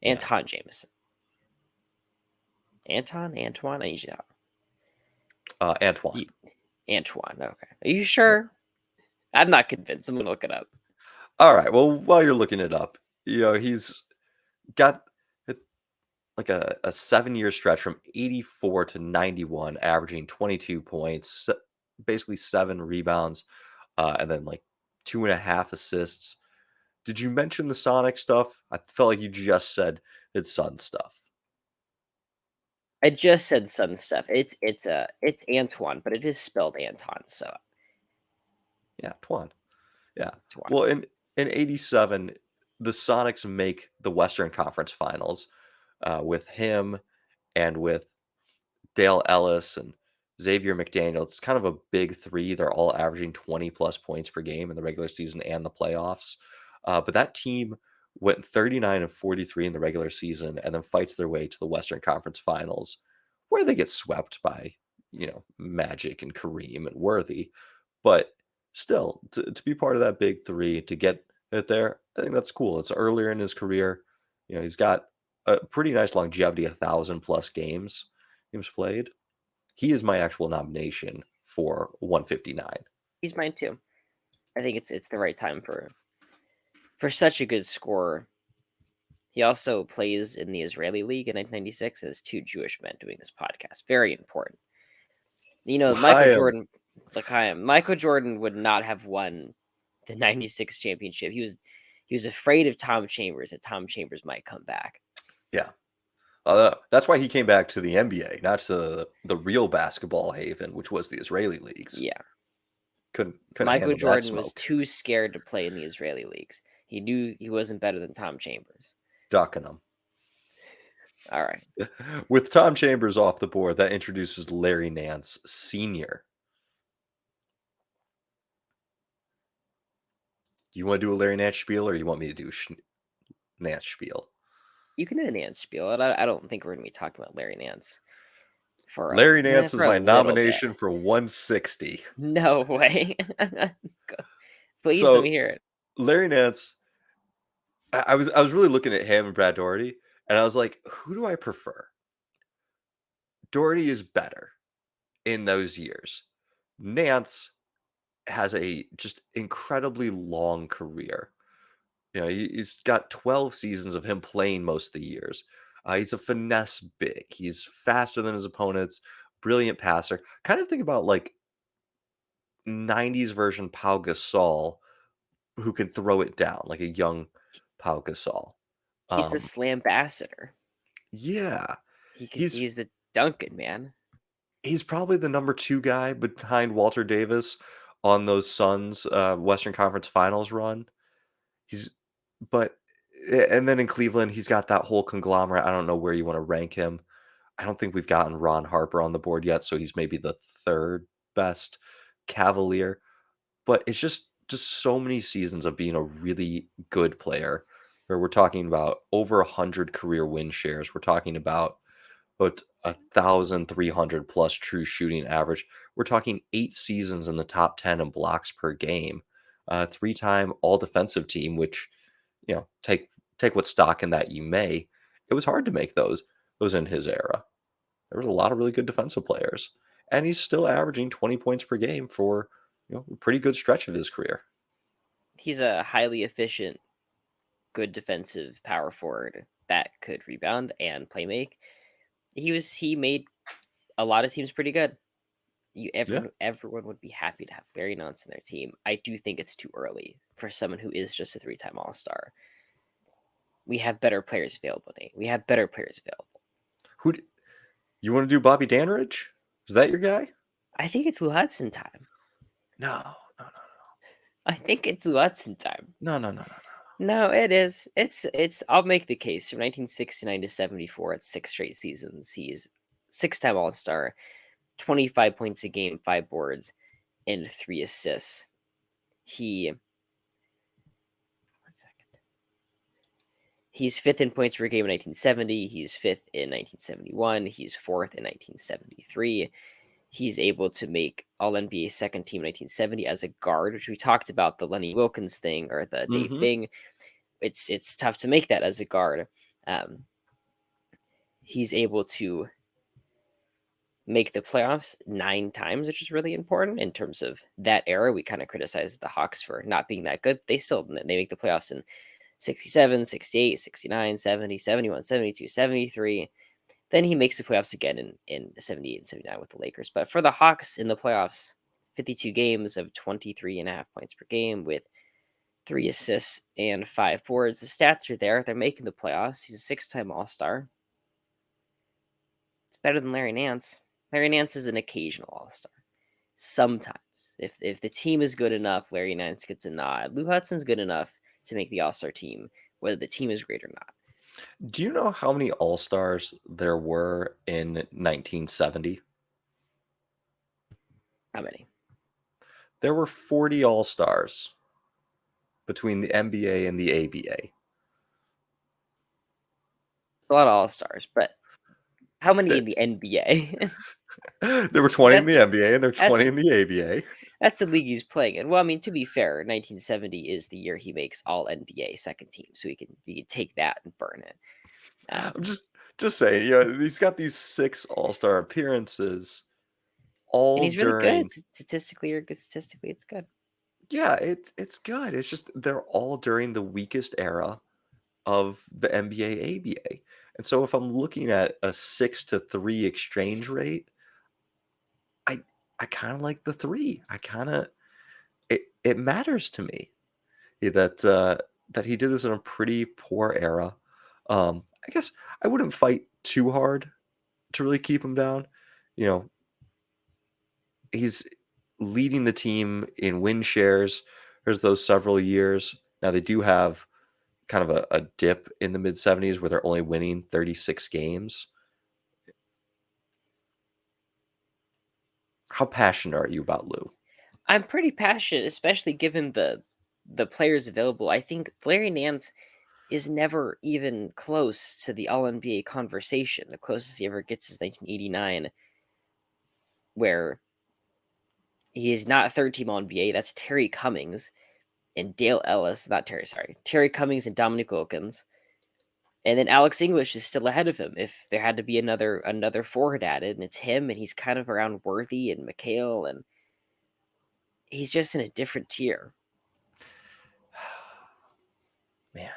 yeah. Anton Jameson. Antoine. I need you Antoine. to. Antoine. Okay. Are you sure? I'm not convinced. I'm gonna look it up. All right. Well, while you're looking it up, he's got like a 7-year stretch from 84 to 91, averaging 22 points, basically 7 rebounds, and then like 2.5 assists. Did you mention the Sonic stuff? I felt like you just said it's Sun stuff. I just said some stuff. It's Antoine, but it is spelled Anton. So Yeah, Twan. Yeah. Antoine. Well, in '87, the Sonics make the Western Conference Finals with him and with Dale Ellis and Xavier McDaniel. It's kind of a big three. They're all averaging 20 plus points per game in the regular season and the playoffs. But that team went 39 and 43 in the regular season and then fights their way to the Western Conference Finals, where they get swept by, Magic and Kareem and Worthy. But still, to be part of that big three, to get it there, I think that's cool. It's earlier in his career. He's got a pretty nice longevity, 1,000+ games played. He is my actual nomination for 159. He's mine too. I think it's the right time for such a good scorer. He also plays in the Israeli League in 1996 as 2 Jewish men doing this podcast. Very important. Michael Chaim, Jordan, Michael Jordan would not have won the '96 championship. He was afraid of Tom Chambers, that Tom Chambers might come back. yeah. That's why he came back to the NBA, not to the real basketball haven, which was the Israeli leagues. Yeah, Couldn't Michael handle that Jordan was smoke. too scared to play in the Israeli leagues. He knew he wasn't better than Tom Chambers. Ducking them. All right. With Tom Chambers off the board, that introduces Larry Nance Sr. Do you want to do a Larry Nance spiel, or you want me to do Nance spiel? You can do the Nance spiel. I don't think we're going to be talking about Larry Nance Larry Nance is for a my little bit. nomination for 160. No way. Please let me So hear it. Larry Nance, I was really looking at him and Brad Doherty, and I was like, who do I prefer? Doherty is better in those years. Nance has a just incredibly long career. He's got 12 seasons of him playing most of the years. He's a finesse big. He's faster than his opponents, brilliant passer. Kind of think about like 90s version Pau Gasol, who can throw it down like a young Pau Gasol. He's the Um, slambassador. yeah, he's He's the Duncan man. he's probably the number 2 guy behind Walter Davis on those Suns Western Conference Finals run. He's but and then in Cleveland, he's got that whole conglomerate. I don't know where you want to rank him. I don't think we've gotten Ron Harper on the board yet, so he's maybe the third best Cavalier. But it's just so many seasons of being a really good player. Where we're talking about over 100 career win shares. We're talking about 1,300 plus true shooting average. We're talking 8 seasons in the top 10 in blocks per game. 3-time all defensive team, which take what stock in that you may. It was hard to make those in his era. There was a lot of really good defensive players, and he's still averaging 20 points per game for a pretty good stretch of his career. He's a highly efficient, good defensive power forward that could rebound and play make. He made a lot of teams pretty good. Yeah, Everyone would be happy to have Larry Nance in their team. I do think it's too early for someone who is just a 3-time All Star. We have better players available, Nate. We have better players available. who You want to do Bobby Danridge? Is that your guy? I think it's Lou Hudson time. No, no, I think it's Lou Hudson time. no, no, no, no, No, it is. It's. I'll make the case from 1969 to 74. It's 6 straight seasons. He's 6-time All Star, 25 points a game, 5 boards, and 3 assists. He. 1 second. He's fifth in points per game in 1970. He's fifth in 1971. He's fourth in 1973. He's able to make All NBA second team in 1970 as a guard, which we talked about the Lenny Wilkins thing or the no. Dave Bing. It's tough to make that as a guard. He's able to make the playoffs 9 times, which is really important in terms of that era. We kind of criticized the Hawks for not being that good. They make the playoffs in 67, 68, 69, 70, 71, 72, 73. Then he makes the playoffs again in 78 and 79 with the Lakers. But for the Hawks in the playoffs, 52 games of 23.5 points per game with 3 assists and 5 boards. The stats are there. They're making the playoffs. He's a 6-time All-Star. It's better than Larry Nance. Larry Nance is an occasional All-Star. Sometimes. If the team is good enough, Larry Nance gets a nod. Lou Hudson's good enough to make the All-Star team, whether the team is great or not. Do you know how many All Stars there were in 1970? How many? There were 40 All Stars between the NBA and the ABA. It's a lot of All-Stars, but how many in the NBA? There were 20 in That's the NBA and there were that's 20 in the ABA. that's the league he's playing in. Well, I mean, to be fair, 1970 is the year he makes All NBA second team, so he can take that and burn it. I'm just saying, he's got these 6 All Star appearances And all he's really good during. statistically. It's good. Yeah, it's good. It's just they're all during the weakest era of the NBA ABA. And so if I'm looking at a 6-3 exchange rate, I I kind of like the 3. I kind of it matters to me that he did this in a pretty poor era. I guess I wouldn't fight too hard to really keep him down. You know, he's leading the team in win shares. There's those several years. Now they do have kind of a dip in the mid 70s where they're only winning 36 games. How passionate are you about Lou? I'm pretty passionate, especially given the players available. I think Larry Nance is never even close to the All NBA conversation. The closest he ever gets is 1989, where he is not third team All NBA. That's Terry Cummings and Dale Ellis. Not Terry, sorry. Terry Cummings and Dominic Wilkins. And then Alex English is still ahead of him. If there had to be another forward added, and it's him, and he's kind of around Worthy and McHale, and he's just in a different tier. Man,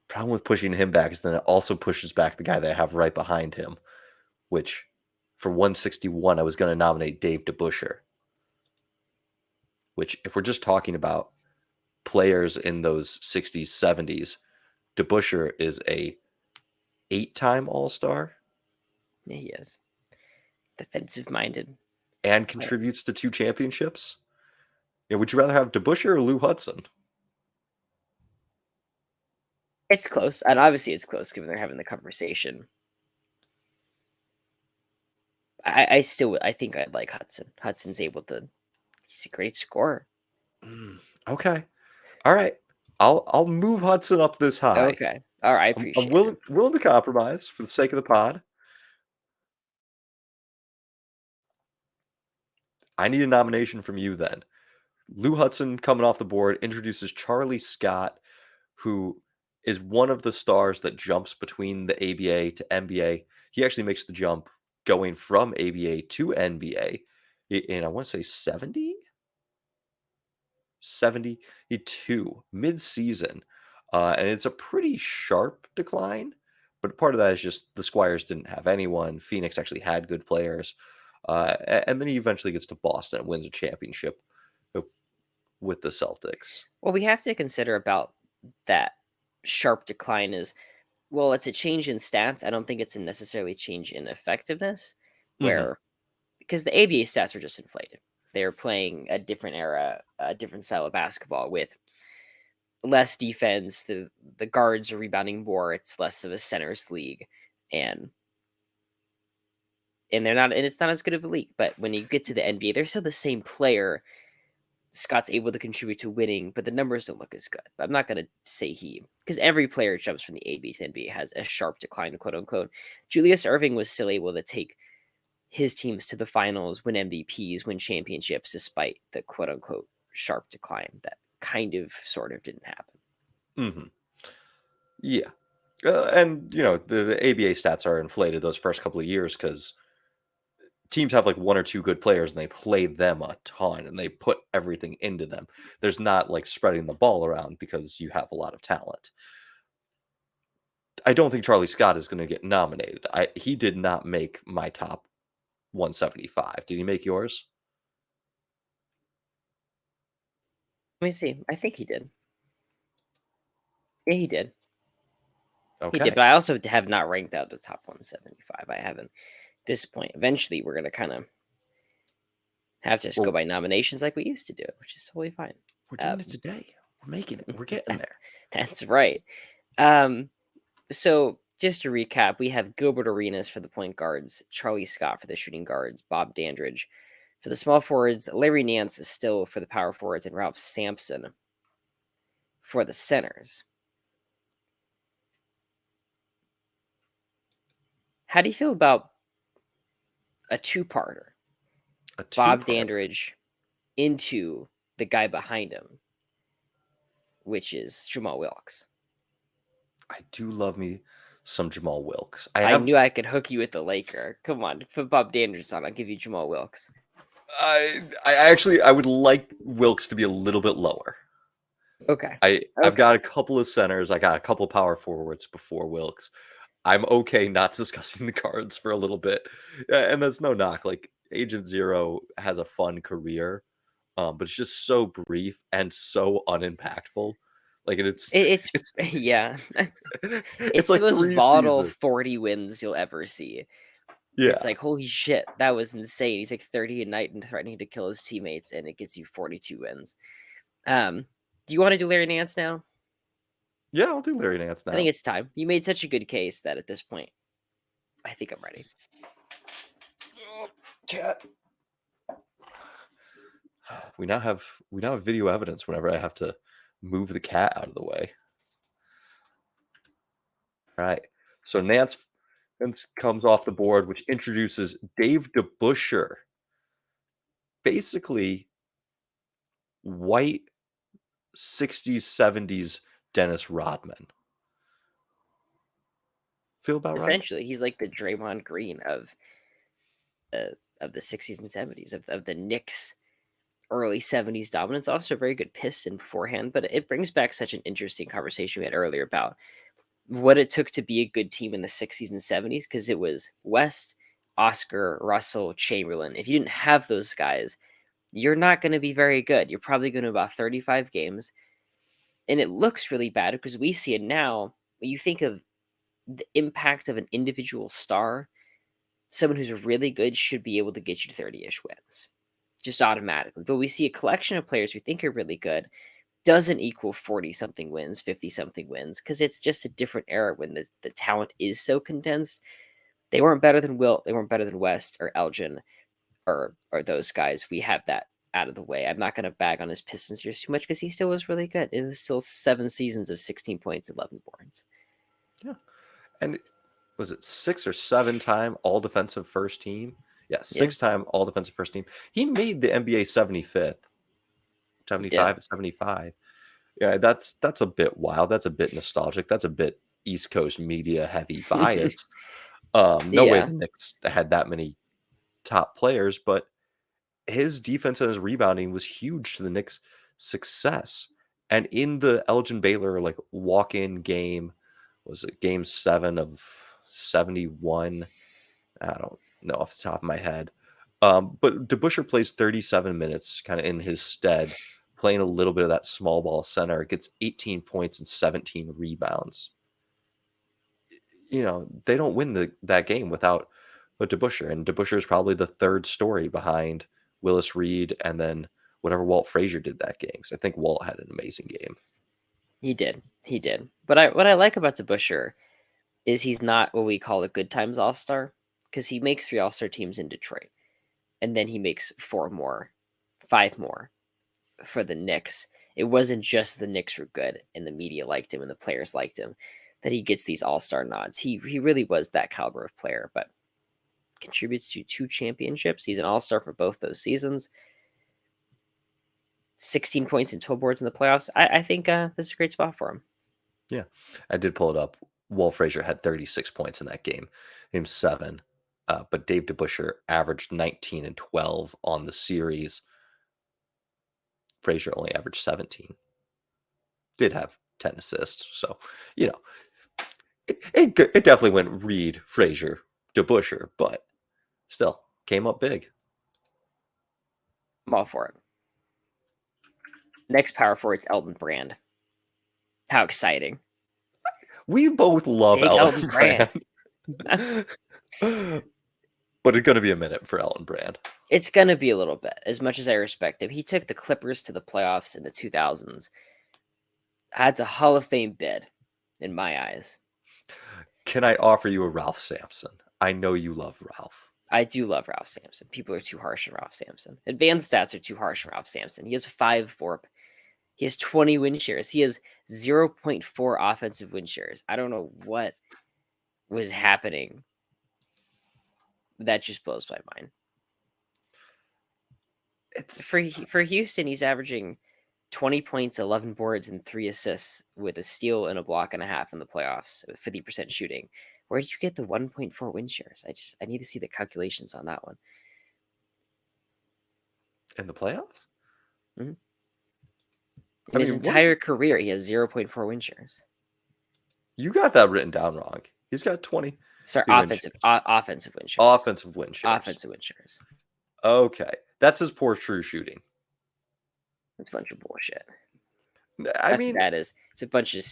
problem with pushing him back is then it also pushes back the guy that I have right behind him, which for 161 I was going to nominate Dave DeBusschere. Which, if we're just talking about players in those 60s, 70s, DeBusschere is a 8-time All-Star Yeah, he is defensive minded. and contributes to 2 championships. Yeah, would you rather have DeBusschere or Lou Hudson? It's close, and obviously it's close given they're having the conversation. I think I'd like Hudson. Hudson's able to. He's a great scorer. Okay, all right. I'll move Hudson up this high. Okay, all right, I I'm appreciate it. willing to compromise for the sake of the pod. I need a nomination from you then. Lou Hudson coming off the board introduces Charlie Scott, who is one of the stars that jumps between the ABA to NBA. He actually makes the jump going from ABA to NBA in, I want to say 72 mid-season. And it's a pretty sharp decline, but part of that is just the Squires didn't have anyone. Phoenix actually had good players. And then he eventually gets to Boston and wins a championship with the Celtics. What we have to consider about that sharp decline is Well, it's a change in stats. I don't think it's a necessarily change in effectiveness, Hmm. where because the ABA stats are just inflated. They're playing a different era, a different style of basketball with less defense. The guards are rebounding more. It's less of a centers league, and they're not, and it's not as good of a league. But when you get to the NBA, they're still the same player. Scott's able to contribute to winning, but the numbers don't look as good. I'm not going to say because every player jumps from the AB to the NBA has a sharp decline, quote unquote. Julius Irving was still able to take his teams to the finals, win MVPs, win championships, despite the quote unquote sharp decline that kind of sort of didn't happen. Hmm. Yeah. And the ABA stats are inflated those first couple of years because teams have like one or two good players and they play them a ton and they put everything into them. There's not like spreading the ball around because you have a lot of talent. I don't think Charlie Scott is going to get nominated. He did not make my top 175. Did he make yours? Let me see. I think he did. Yeah, he did. He did, Okay. but I also have not ranked out the top 175. I haven't. At this point, eventually, we're gonna kind of have to just go Well, by nominations like we used to do, which is totally fine. we're doing it Um, today. We're making it. We're getting there. that's right. Um, so just to recap, we have Gilbert Arenas for the point guards, Charlie Scott for the shooting guards, Bob Dandridge for the small forwards, Larry Nance is still for the power forwards, and Ralph Sampson for the centers. How do you feel about a two-parter? A Bob two-part. Dandridge into the guy behind him, which is Jamal Wilkes. I do love me some Jamal Wilkes. I I have knew I could hook you with the Laker. Come on, put Bob Dandridge on. I'll give you Jamal Wilkes. I would like Wilkes to be a little bit lower. Okay. I've Okay. got a couple of centers. I got a couple power forwards before Wilkes. I'm okay not discussing the cards for a little bit, and that's no knock. Like Agent Zero has a fun career, but it's just so brief and so unimpactful. Like It's it's yeah. it's It's the like most three volatile seasons. 40 wins you'll ever see. It's Yeah, like, holy shit, that was insane. He's like 30 a night and threatening to kill his teammates, and it gets you 42 wins. Do you want to do Larry Nance now? yeah. I'll do Larry Nance I think now. it's time. You made such a good case that at this point, I think I'm ready. Oh, cat. We now have video evidence whenever I have to move the cat out of the way. All right. So Nance comes off the board, which introduces Dave DeBuscher, basically white 60s, 70s Dennis Rodman. Feel about right? Essentially, he's like the Draymond Green uh, of the 60s and 70s of the Knicks early 70s dominance. Also a very good piston beforehand, but it brings back such an interesting conversation we had earlier about what it took to be a good team in the 60s and 70s, because it was West, Oscar, Russell, Chamberlain. If you didn't have those guys, you're not going to be very good. You're probably going to about 35 games, and it looks really bad because we see it now. When you think of the impact of an individual star, someone who's really good should be able to get you 30-ish wins just automatically. But we see a collection of players we think are really good doesn't equal 40 something wins, 50 something wins, because it's just a different era when the talent is so condensed. They weren't better than Wilt, they weren't better than West or Elgin or those guys. We have that out of the way. I'm not going to bag on his Pistons years too much because he still was really good. It was still 7 seasons of 16 points, 11 boards. Yeah. And was it 6 or 7 time all defensive first team? Yeah, Yeah, 6 time all defensive first team. He made the NBA 75th, he did. 75 75. Yeah, that's a bit wild. That's a bit nostalgic. That's a bit East Coast media heavy bias. No way Yeah, the Knicks had that many top players, but his defense and his rebounding was huge to the Knicks' success. And in the Elgin Baylor like walk-in game, was it game 7 of 71? I don't know off the top of my head. But DeBuscher plays 37 minutes kind of in his stead, playing a little bit of that small ball center. Gets 18 points and 17 rebounds. they don't win that game without a DeBusschere, and DeBusschere is probably the third story behind Willis Reed and then whatever Walt Frazier did that game. So I think Walt had an amazing game. He did. But what I like about DeBusschere is he's not what we call a good times all-star, because he makes 3 all-star teams in Detroit, and then he makes 5 more for the Knicks. It wasn't just the Knicks were good and the media liked him and the players liked him that he gets these all-star nods. He really was that caliber of player, but contributes to 2 championships. He's an all-star for both those seasons. 16 points and 12 boards in the playoffs. I think this is a great spot for him. Yeah, I did pull it up. Walt Frazier had 36 points in that game, Game 7. But Dave DeBusschere averaged 19 and 12 on the series. Frazier only averaged 17. Did have 10 assists. So, it definitely went Reed, Frazier, DeBusschere, but still came up big. I'm all for it. Next power forward's Elton Brand. How exciting. We both love Big Elton Brand. But it's going to be a minute for Elton Brand. It's going to be a little bit, as much as I respect him. He took the Clippers to the playoffs in the 2000s. That's a Hall of Fame bid, in my eyes. Can I offer you a Ralph Sampson? I know you love Ralph. I do love Ralph Sampson. People are too harsh on Ralph Sampson. Advanced stats are too harsh on Ralph Sampson. He has 5 FORP. He has 20 win shares. He has 0.4 offensive win shares. I don't know what was happening. That just blows my mind. For Houston, he's averaging 20 points, 11 boards, and 3 assists with a steal and a block and a half in the playoffs with 50% shooting. Where did you get the 1.4 win shares? I need to see the calculations on that one. In the playoffs? Mm-hmm. In his entire career, he has 0.4 win shares. You got that written down wrong. He's got 20. Sorry, offensive win shares. Offensive win shares. Offensive win shares. Okay. That's his poor true shooting. That's a bunch of bullshit. I mean, that is. It's a bunch of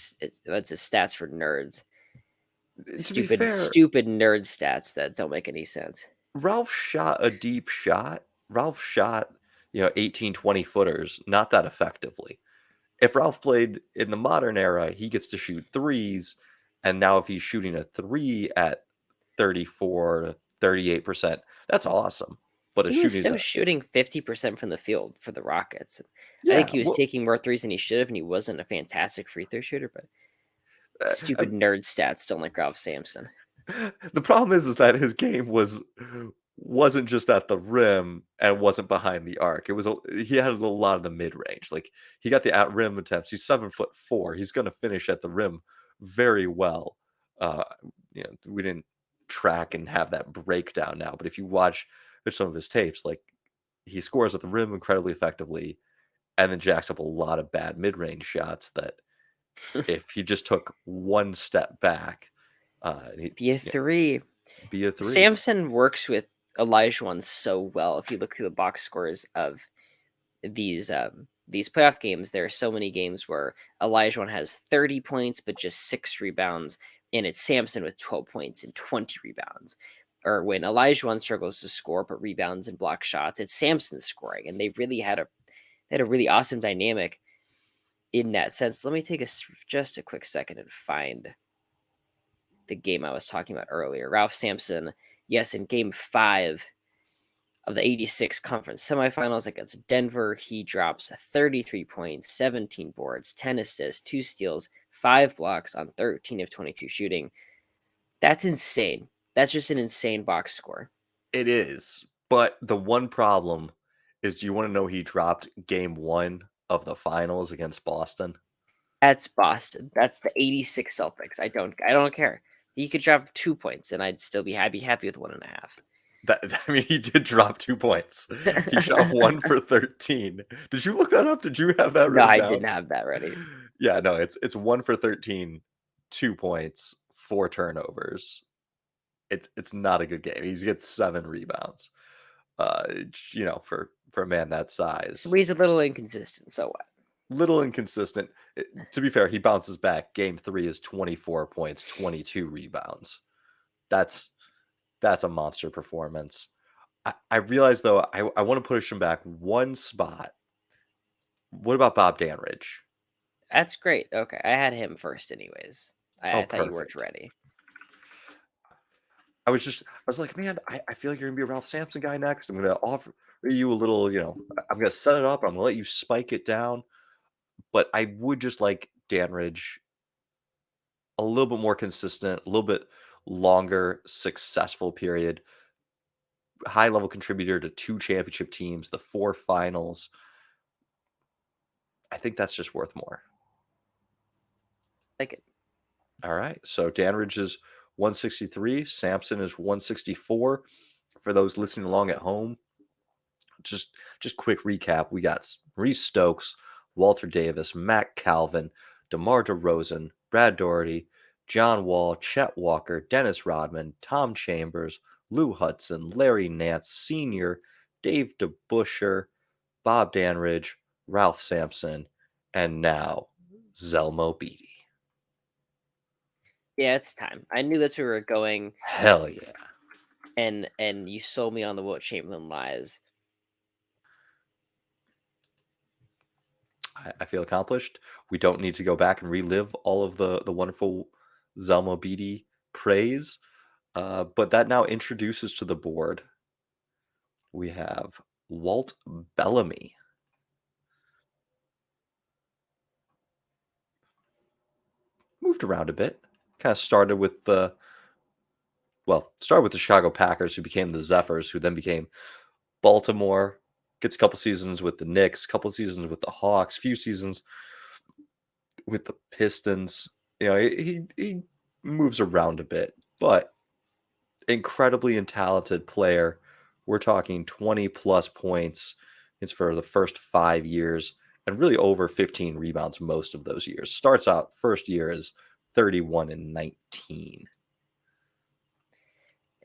that's a stats for nerds. Stupid nerd stats that don't make any sense. Ralph shot a deep shot. Ralph shot, 18, 20 footers, not that effectively. If Ralph played in the modern era, he gets to shoot threes. And now if he's shooting a 3 at 34 to 38%, that's awesome. But he was still shooting 50% from the field for the Rockets. Yeah, I think he was taking more threes than he should have, and he wasn't a fantastic free throw shooter, but stupid nerd stats don't like Ralph Sampson. The problem is that his game wasn't just at the rim and wasn't behind the arc. He had a lot of the mid range. Like he got the at rim attempts. He's 7'4". He's going to finish at the rim very well. We didn't track and have that breakdown now, but if you watch some of his tapes, like he scores at the rim incredibly effectively, and then jacks up a lot of bad mid range shots that if he just took one step back, be a three. Sampson works with Olajuwon so well. If you look through the box scores of these playoff games, there are so many games where Olajuwon has 30 points but just 6 rebounds, and it's Sampson with 12 points and 20 rebounds. Or when Olajuwon struggles to score but rebounds and block shots, it's Sampson scoring, and they really had a really awesome dynamic in that sense. Let me take just a quick second and find the game I was talking about earlier. Ralph Sampson, yes, in Game 5 of the 86 conference semifinals against Denver, he drops 33 points, 17 boards, 10 assists, 2 steals, 5 blocks on 13 of 22 shooting. That's insane. That's just an insane box score. It is. But the one problem is, do you want to know he dropped Game 1 of the finals against Boston? That's Boston. That's the 86 Celtics. I don't care. He could drop 2 points, and I'd still be happy with 1.5. He did drop 2 points. He shot 1 for 13. Did you look that up? Did you have that written down? No, I didn't have that ready. Yeah, no, it's 1 for 13, 2 points, 4 turnovers. It's not a good game. He gets 7 rebounds. For a man that size. So he's a little inconsistent. So what? little inconsistent. To be fair, he bounces back. Game 3 is 24 points, 22 rebounds. That's a monster performance. I realize though I want to push him back one spot. What about Bob Danridge? That's great. Okay, I had him first, anyways. Oh, I thought you weren't perfect. ready. I was like, man, I feel like you're gonna be a Ralph Sampson guy next. I'm gonna offer you a little, I'm gonna set it up. I'm gonna let you spike it down. But I would just like Danridge a little bit more consistent, a little bit longer successful period. High level contributor to 2 championship teams, the 4 finals. I think that's just worth more. Like it. All right. So Danridge is 163. Sampson is 164. For those listening along at home, just quick recap. We got Maurice Stokes, Walter Davis, Matt Calvin, DeMar DeRozan, Brad Doherty, John Wall, Chet Walker, Dennis Rodman, Tom Chambers, Lou Hudson, Larry Nance Sr., Dave DeBuscher, Bob Danridge, Ralph Sampson, and now Zelmo Beaty. Yeah, it's time. I knew that's where we were going, Hell yeah. and you sold me on the Wilt Chamberlain lies. I feel accomplished. We don't need to go back and relive all of the wonderful Zelmo Beaty praise. But that now introduces to the board, we have Walt Bellamy. Moved around a bit. Kind of started with the Chicago Packers, who became the Zephyrs, who then became Baltimore. Gets a couple seasons with the Knicks, couple seasons with the Hawks, few seasons with the Pistons. He moves around a bit, but incredibly talented player. We're talking 20 plus points. It's for the first 5 years and really over 15 rebounds most of those years. Starts out first year as 31 and 19.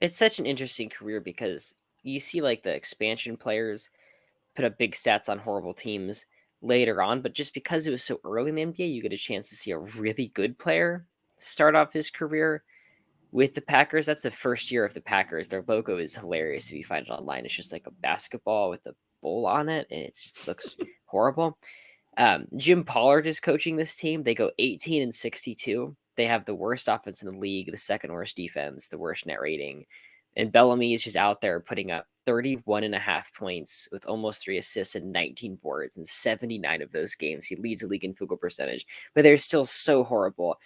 It's such an interesting career because you see like the expansion players put up big stats on horrible teams later on, but just because it was so early in the NBA, you get a chance to see a really good player start off his career with the Packers. That's the first year of the Packers. Their logo is hilarious if you find it online. It's just like a basketball with a bowl on it, and it just looks horrible. Jim Pollard is coaching this team. They go 18 and 62. They have the worst offense in the league, the second worst defense, the worst net rating. And Bellamy is just out there putting up 31 and a half points with almost 3 assists and 19 boards in 79 of those games. He leads the league in field goal percentage, but they're still so horrible.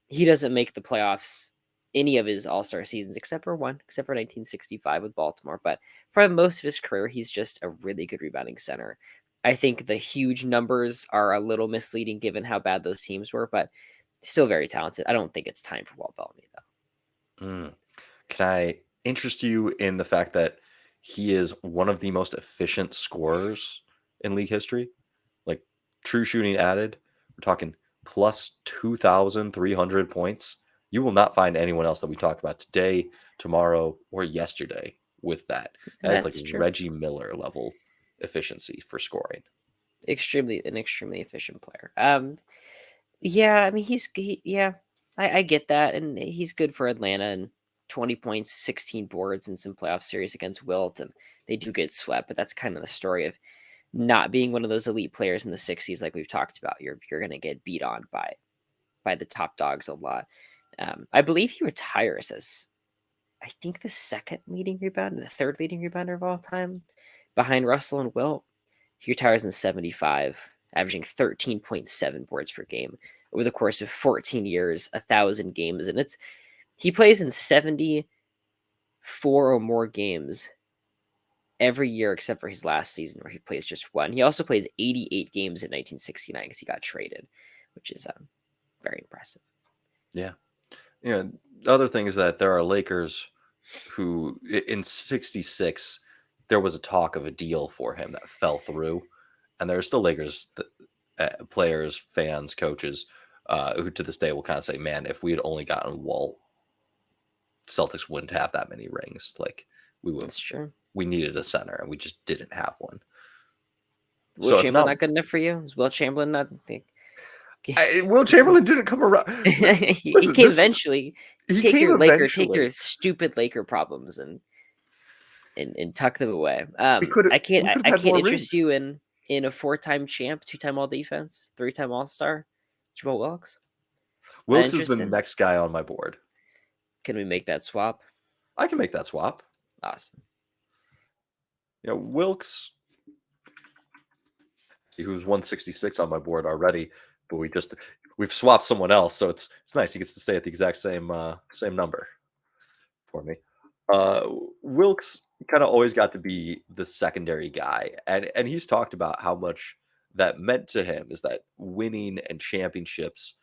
He doesn't make the playoffs any of his all-star seasons except for one, except for 1965 with Baltimore. But for most of his career, he's just a really good rebounding center. I think the huge numbers are a little misleading given how bad those teams were, but still very talented. I don't think it's time for Walt Bellamy, though. Mm. Can I interest you in the fact that he is one of the most efficient scorers in league history? Like true shooting added, we're talking plus 2,300 points. You will not find anyone else that we talk about today, tomorrow, or yesterday with that. That is like That's true. Reggie Miller level efficiency for scoring. An extremely efficient player. Yeah, I mean yeah, I get that, and he's good for Atlanta and 20 points, 16 boards in some playoff series against Wilt, and they do get swept, but that's kind of the story of not being one of those elite players in the 60s like we've talked about. You're gonna get beat on by the top dogs a lot. I believe he retires as I think the second leading rebounder, the third leading rebounder of all time, behind Russell and Wilt. He retires in 75, averaging 13.7 boards per game over the course of 14 years, 1,000 games. And he plays in 74 or more games every year except for his last season where he plays just one. He also plays 88 games in 1969 because he got traded, which is very impressive. Yeah. The other thing is that there are Lakers who, in '66, there was a talk of a deal for him that fell through. And there are still Lakers players, fans, coaches who to this day will kind of say, man, if we had only gotten Walt, Celtics wouldn't have that many rings. Like That's true. we needed a center and we just didn't have one. Will So if Chamberlain not, not good enough for you? Is Will Chamberlain not? Will Chamberlain didn't come around. He Listen, came eventually. he Take came take eventually. your stupid Laker problems and tuck them away. We could have I had can't more interest rings. you in a 4-time champ, 2-time All Defense, 3-time All Star, Jamal Wilkes. Not Wilkes is the interested. next guy on my board. Can we make that swap? I can make that swap. Awesome. Wilkes, he was 166 on my board already, but we've swapped someone else, so it's nice. He gets to stay at the exact same number for me. Wilkes kind of always got to be the secondary guy, and he's talked about how much that meant to him is that winning and championships,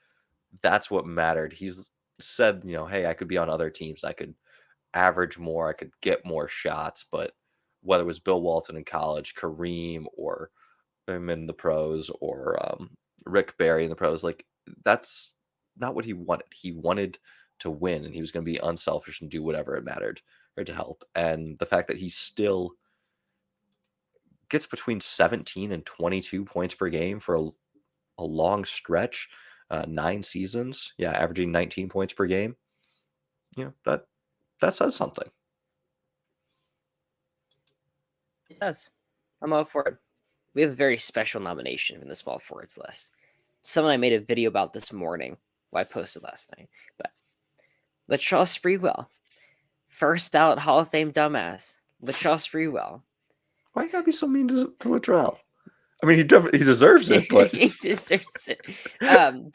that's what mattered. He's said, hey, I could be on other teams, I could average more, I could get more shots, but whether it was Bill Walton in college, Kareem, or him in the pros, or Rick Barry in the pros, like that's not what he wanted. He wanted to win, and he was going to be unselfish and do whatever it mattered or to help. And the fact that he still gets between 17 and 22 points per game for a long stretch, 9 seasons, averaging 19 points per game, that says something. It does. I'm all for it. We have a very special nomination in the small forwards list. Someone I made a video about this morning. Well, I posted last night. But Latrell Sprewell. First ballot Hall of Fame dumbass. Latrell Sprewell. Why you gotta be so mean to Latrell? I mean, he deserves it, but he deserves it.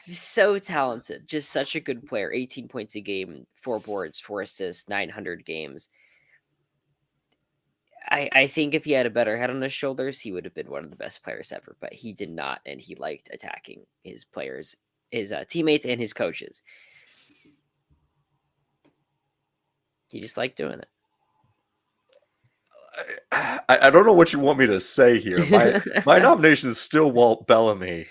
So talented. Just such a good player. 18 points a game, 4 boards, 4 assists, 900 games. I think if he had a better head on his shoulders, he would have been one of the best players ever. But he did not, and he liked attacking his players, his teammates, and his coaches. He just liked doing it. I don't know what you want me to say here. My nomination is still Walt Bellamy.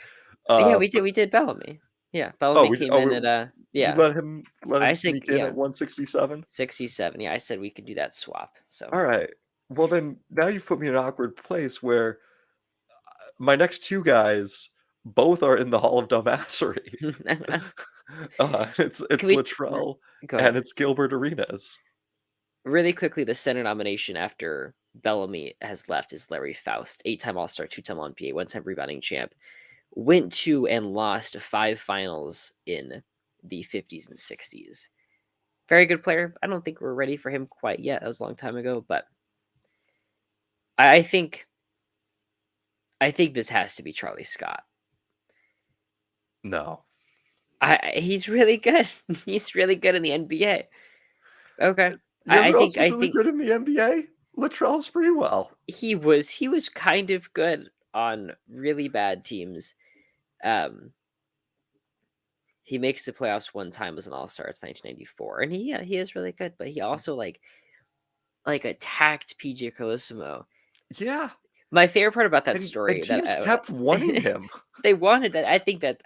Yeah, we did Bellamy. Yeah, Bellamy came in at you yeah. let him I said sneak in at 167. 67. Yeah, I said we could do that swap. So All right. Well, then now you've put me in an awkward place where my next two guys both are in the Hall of Dumbassery. It's Latrell go and ahead. it's Gilbert Arenas. Really quickly, the center nomination after Bellamy has left is Larry Faust, 8-time All-Star, 2-time All-NBA, 1-time rebounding champ. Went to and lost 5 finals in the 50s and 60s. Very good player. I don't think we're ready for him quite yet. That was a long time ago, but I think this has to be Charlie Scott. No. He's really good. He's really good in the NBA. Okay. Who else was really good in the NBA? Latrell Sprewell. He was kind of good on really bad teams. He makes the playoffs one time as an All-Star. It's 1994, and he is really good. But he also like attacked PJ Carlesimo. Yeah. My favorite part about that story and teams kept wanting him. They wanted that. I think that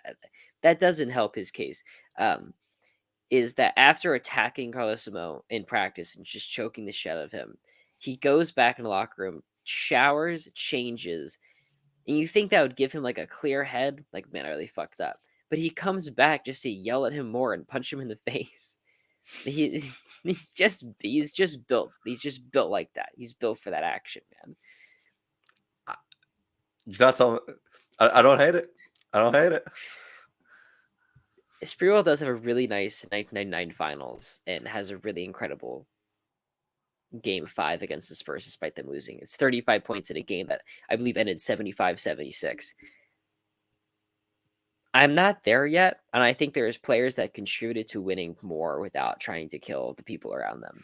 doesn't help his case. Is that after attacking Carlesimo in practice and just choking the shit out of him, he goes back in the locker room, showers, changes, and you think that would give him like a clear head, like, man, I really fucked up. But he comes back just to yell at him more and punch him in the face. He's just built. He's just built like that. He's built for that action, man. That's all. I don't hate it. I don't hate it. Sprewell does have a really nice 1999 finals and has a really incredible game 5 against the Spurs despite them losing. It's 35 points in a game that I believe ended 75-76. I'm not there yet, and I think there's players that contributed to winning more without trying to kill the people around them.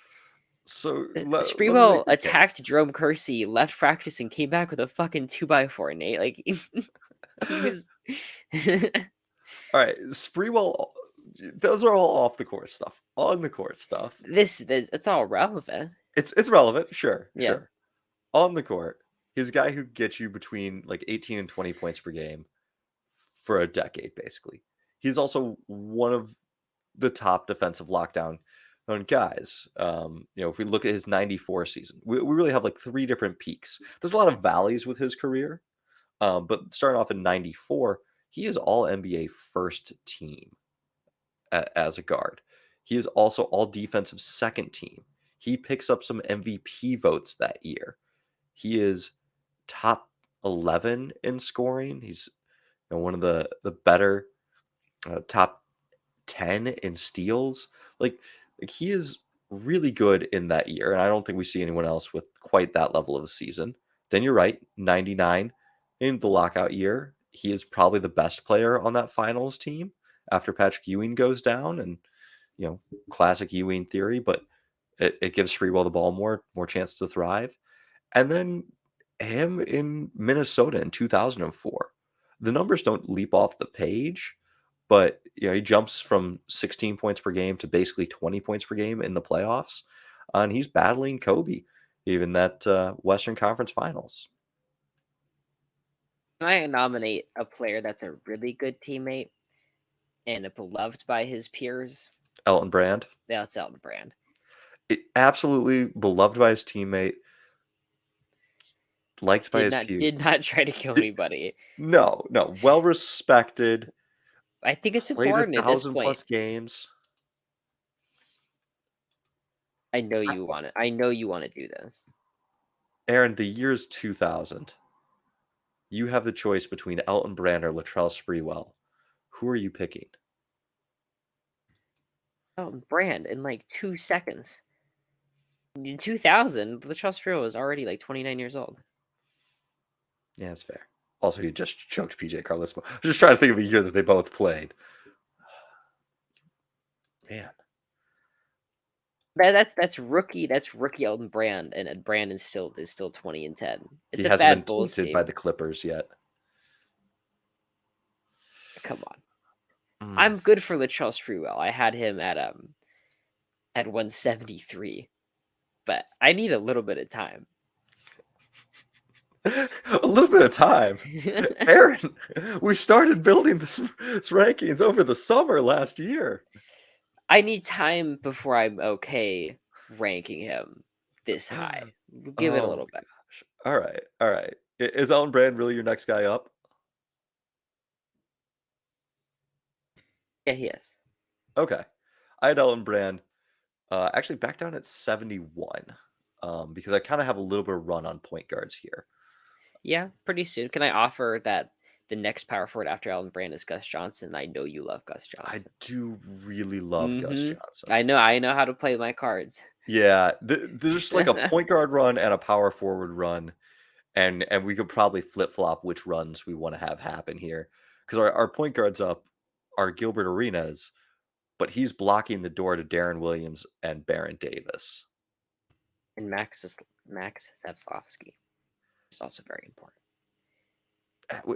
So Sprewell attacked Jerome Kersey, left practice, and came back with a fucking 2x4, Nate. Like he was. All right, Sprewell. Those are all off the court stuff. On the court stuff, it's all relevant. It's relevant, sure, Yeah. sure. On the court, he's a guy who gets you between like 18 and 20 points per game for a decade, basically. He's also one of the top defensive lockdown guys. If we look at his 94 season, we really have like 3 different peaks. There's a lot of valleys with his career, But starting off in 94, he is all NBA first team as a guard. He is also all defensive second team. He picks up some MVP votes that year. He is top 11 in scoring. He's one of the better top 10 in steals. Like he is really good in that year, and I don't think we see anyone else with quite that level of a season. Then you're right, 99 in the lockout year, he is probably the best player on that finals team after Patrick Ewing goes down, and classic Ewing theory, but it gives Sprewell the ball more chance to thrive. And then him in Minnesota in 2004. The numbers don't leap off the page, but he jumps from 16 points per game to basically 20 points per game in the playoffs, and he's battling Kobe, even that Western Conference Finals. Can I nominate a player that's a really good teammate and beloved by his peers? Elton Brand, That's Elton Brand. Absolutely beloved by his teammate, liked by his peers. Did not try to kill anybody. No, well respected. I think it's Played important at this 1,000 point. plus games. I know you want it. I know you want to do this. Aaron, the year is 2000. You have the choice between Elton Brand or Latrell Sprewell. Who are you picking? Elton Brand in like 2 seconds. In 2000, Latrell Sprewell was already like 29 years old. Yeah, that's fair. Also, he just choked PJ Carlismo. I was just trying to think of a year that they both played. Man. That's rookie. That's rookie Elton Brand, and Brand is still 20-10. It's He a hasn't been bad Bulls tainted by team. the Clippers yet. Come on. Mm. I'm good for Latrell Sprewell. I had him at 173, but I need a little bit of time. A little bit of time. Aaron, we started building this rankings over the summer last year. I need time before I'm okay ranking him this high. Give it a little bit. Gosh. All right. Is Elton Brand really your next guy up? Yeah, he is. Okay. I had Elton Brand actually back down at 71 because I kind of have a little bit of run on point guards here. Yeah, pretty soon. Can I offer that the next power forward after Elton Brand is Gus Johnson? I know you love Gus I Johnson. do really love Gus Johnson. I know how to play my cards. Yeah, there's like a point guard run and a power forward run, and we could probably flip flop which runs we want to have happen here because our point guards up are Gilbert Arenas, but he's blocking the door to Darren Williams and Baron Davis. And Max Zavslavsky is also very important.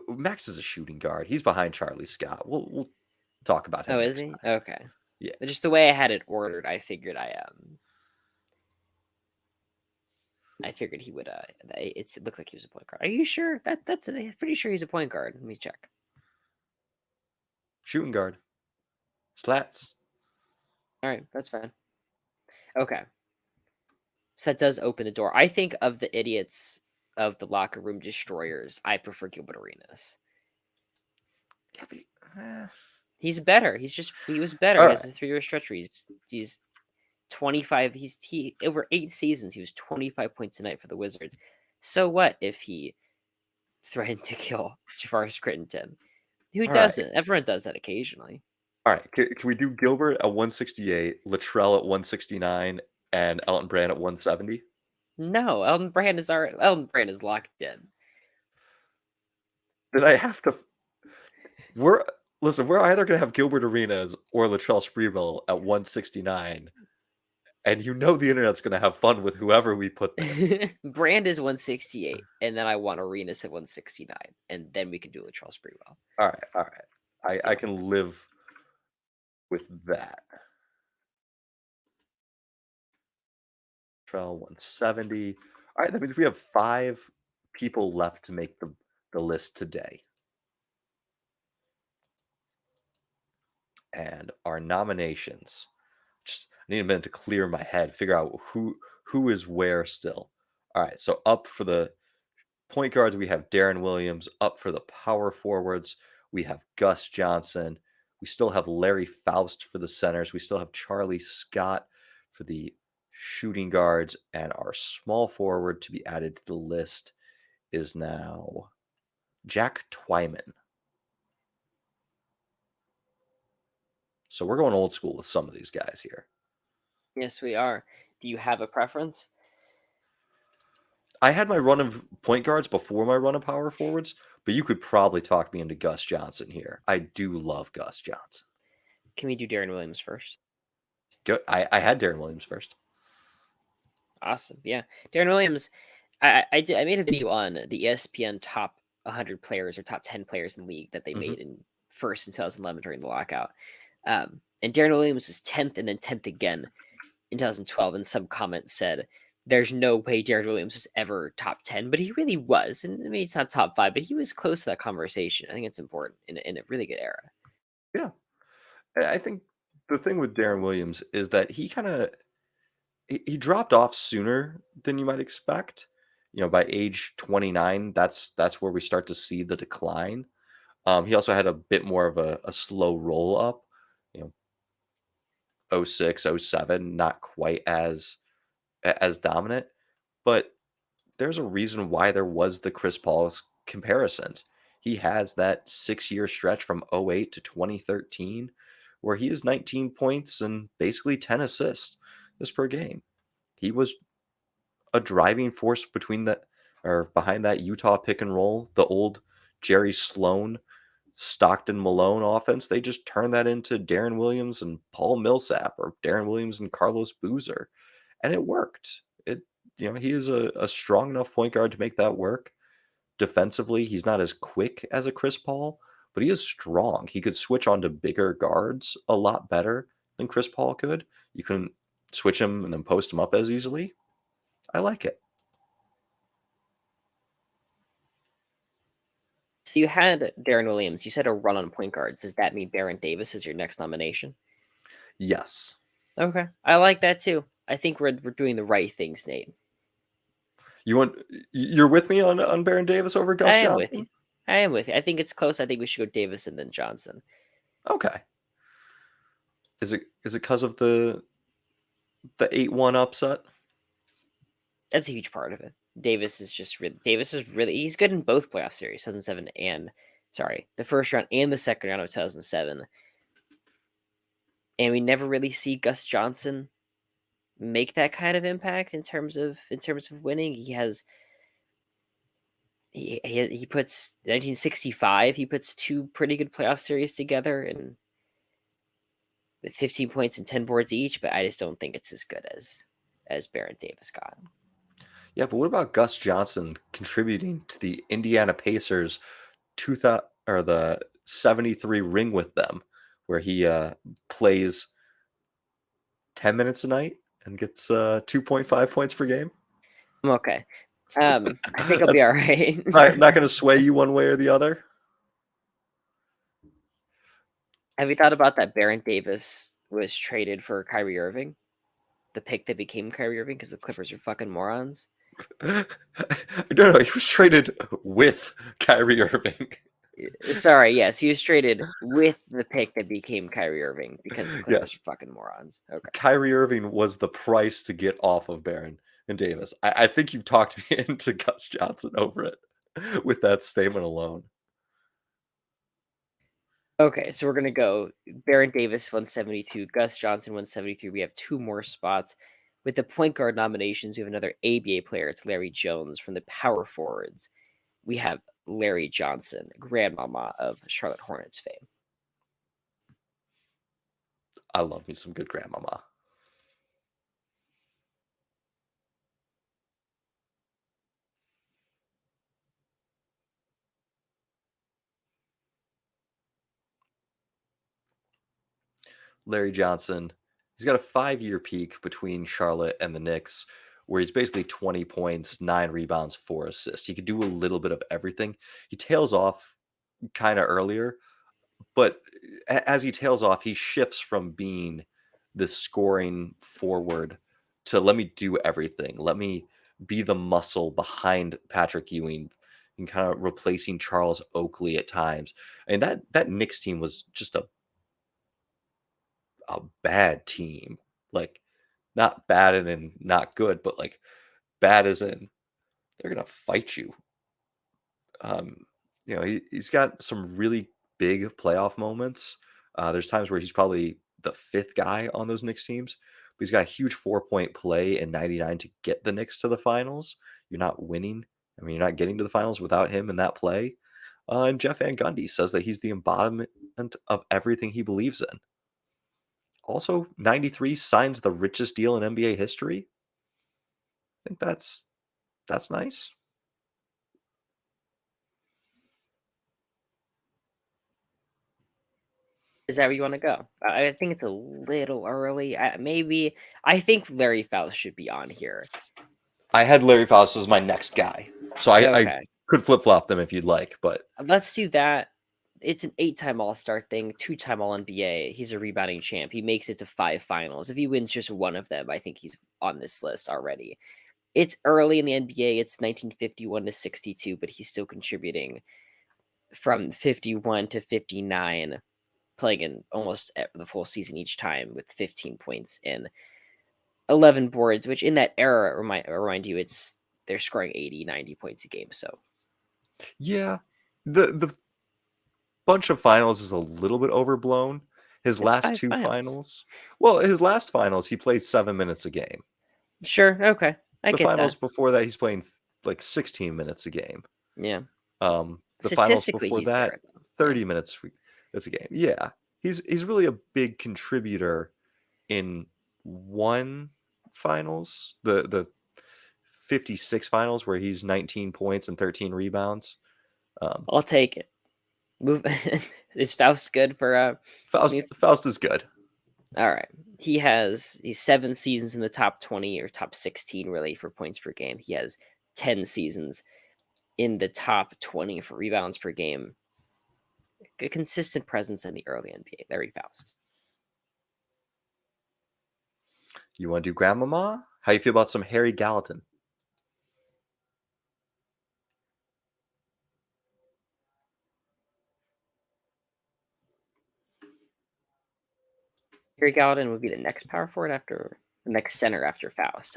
Max is a shooting guard. He's behind Charlie Scott. We'll talk about him. Oh, next is he? time. Okay. Yeah. Just the way I had it ordered, I figured he would. It looked like he was a point guard. Are you sure? I'm pretty sure he's a point guard. Let me check. Shooting guard. Slats. All right, that's fine. Okay. So that does open the door. I think of the idiots of the locker room destroyers, I prefer Gilbert Arenas. Yeah, but, He's better. He was better. All He has right. a 3-year stretch where he's 25. He over 8 seasons, he was 25 points a night for the Wizards. So what if he threatened to kill Javaris Crittenton? Who All doesn't? right. Everyone does that occasionally. All right. Can we do Gilbert at 168, Latrell at 169, and Elton Brand at 170? No, Elton Brand is locked in. Then I have to. We're either gonna have Gilbert Arenas or Latrell Sprewell at 169, and the internet's gonna have fun with whoever we put there. Brand is 168, and then I want Arenas at 169, and then we can do Latrell Sprewell. All right. I can live with that. Latrell 170. All right, that means we have 5 people left to make the list today. And our nominations. I need a minute to clear my head, figure out who is where still. All right, so up for the Point guards, we have Darren Williams. Up for the power forwards, we have Gus Johnson. We still have Larry Faust for the centers. We still have Charlie Scott for the shooting guards. And our small forward to be added to the list is now Jack Twyman. So we're going old school with some of these guys here. Yes, we are. Do you have a preference? I had my run of point guards before my run of power forwards, but you could probably talk me into Gus Johnson here. I do love Gus Johnson. Can we do Darren Williams first? I had Darren Williams first. Awesome. Yeah. Darren Williams, I made a video on the ESPN top 100 players or top 10 players in the league that they made in first in 2011 during the lockout. And Darren Williams was 10th and then 10th again in 2012. And some comments said, there's no way Darren Williams was ever top 10, but he really was. And I mean, it's not top 5, but he was close to that conversation. I think it's important in a really good era. Yeah. I think the thing with Darren Williams is that he dropped off sooner than you might expect. You know, by age 29, that's where we start to see the decline. He also had a bit more of a slow roll up. You know, 06, 07, not quite as dominant, but there's a reason why there was the Chris Paul comparisons. He has that 6-year stretch from 08 to 2013 where he has 19 points and basically 10 assists this per game. He was a driving force between that or behind that Utah pick and roll, the old Jerry Sloan, Stockton Malone offense. They just turned that into Darren Williams and Paul Millsap or Darren Williams and Carlos Boozer. And it worked. He is a strong enough point guard to make that work. Defensively, he's not as quick as a Chris Paul, but he is strong. He could switch on to bigger guards a lot better than Chris Paul could. You couldn't switch him and then post him up as easily. I like it. So you had Darren Williams. You said a run on point guards. Does that mean Baron Davis is your next nomination? Yes. Okay, I like that too. I think we're doing the right things, Nate. You're with me on Baron Davis over Gus I am with you. Johnson? I am with you. I think it's close. I think we should go Davis and then Johnson. Okay. Is it because of the 8-1 upset? That's a huge part of it. Davis is really he's good in both playoff series, 2007 and the first round and the second round of 2007. And we never really see Gus Johnson make that kind of impact in terms of winning. He puts 1965. He puts two pretty good playoff series together and with 15 points and 10 boards each. But I just don't think it's as good as Baron Davis got. Yeah, but what about Gus Johnson contributing to the Indiana Pacers 2000 or the 73 ring with them, where he plays 10 minutes a night and gets 2.5 points per game? I'm okay. I think I'll be all right. not going to sway you one way or the other. Have you thought about that? Baron Davis was traded for Kyrie Irving, the pick that became Kyrie Irving because the Clippers are fucking morons. I don't know. He was traded with Kyrie Irving. Sorry, yes, he was traded with the pick that became Kyrie Irving because the Clippers are fucking morons. Okay. Kyrie Irving was the price to get off of Baron and Davis. I think you've talked me into Gus Johnson over it with that statement alone. Okay, so we're gonna go Baron Davis 172, Gus Johnson 173. We have two more spots. With the point guard nominations, we have another ABA player. It's Larry Jones. From the power forwards, we have Larry Johnson, grandmama of Charlotte Hornets fame. I love me some good grandmama. Larry Johnson, he's got a 5-year peak between Charlotte and the Knicks where he's basically 20 points, 9 rebounds, 4 assists. He could do a little bit of everything. He tails off kind of earlier, but as he tails off, he shifts from being this scoring forward to let me do everything. Let me be the muscle behind Patrick Ewing, and kind of replacing Charles Oakley at times. And that Knicks team was just a bad team. Like, not bad and in not good, but like bad as in they're gonna fight you. Um, he's got some really big playoff moments. There's times where he's probably the fifth guy on those Knicks teams, but he's got a huge 4-point play in '99 to get the Knicks to the finals. You're not winning. I mean, you're not getting to the finals without him in that play. And Jeff Van Gundy says that he's the embodiment of everything he believes in. Also, 93 signs the richest deal in NBA history. I think that's nice. Is that where you want to go? I think it's a little early. I think Larry Faust should be on here. I had Larry Faust as my next guy, so I Okay, could flip flop them if you'd like, but let's do that. It's an 8-time All-Star thing, 2-time All-NBA. He's a rebounding champ. He makes it to 5 finals. If he wins just one of them, I think he's on this list already. It's early in the NBA. It's 1951 to 62, but he's still contributing from 51 to 59, playing in almost the full season each time with 15 points and 11 boards, which in that era, remind you, they're scoring 80, 90 points a game. So yeah, the bunch of finals is a little bit overblown. His it's last 5 two finals. finals, well, his last finals, he played 7 minutes a game. Sure, okay, I The get finals that. before that, he's playing like 16 minutes a game. Yeah, The finals statistically, before he's there. that, Though. Yeah, 30 minutes that's a game. Yeah, he's really a big contributor in one finals, the 56 finals where he's 19 points and 13 rebounds. I'll take it. Move. Is Faust good for me? Faust is good. All right. He's 7 seasons in the top 20 or top 16 really for points per game. He has 10 seasons in the top 20 for rebounds per game. A consistent presence in the early NBA. Larry Faust. You want to do Grandmama? How you feel about some Harry Gallatin? Gary Gallatin would be the next power forward after the next center after Faust,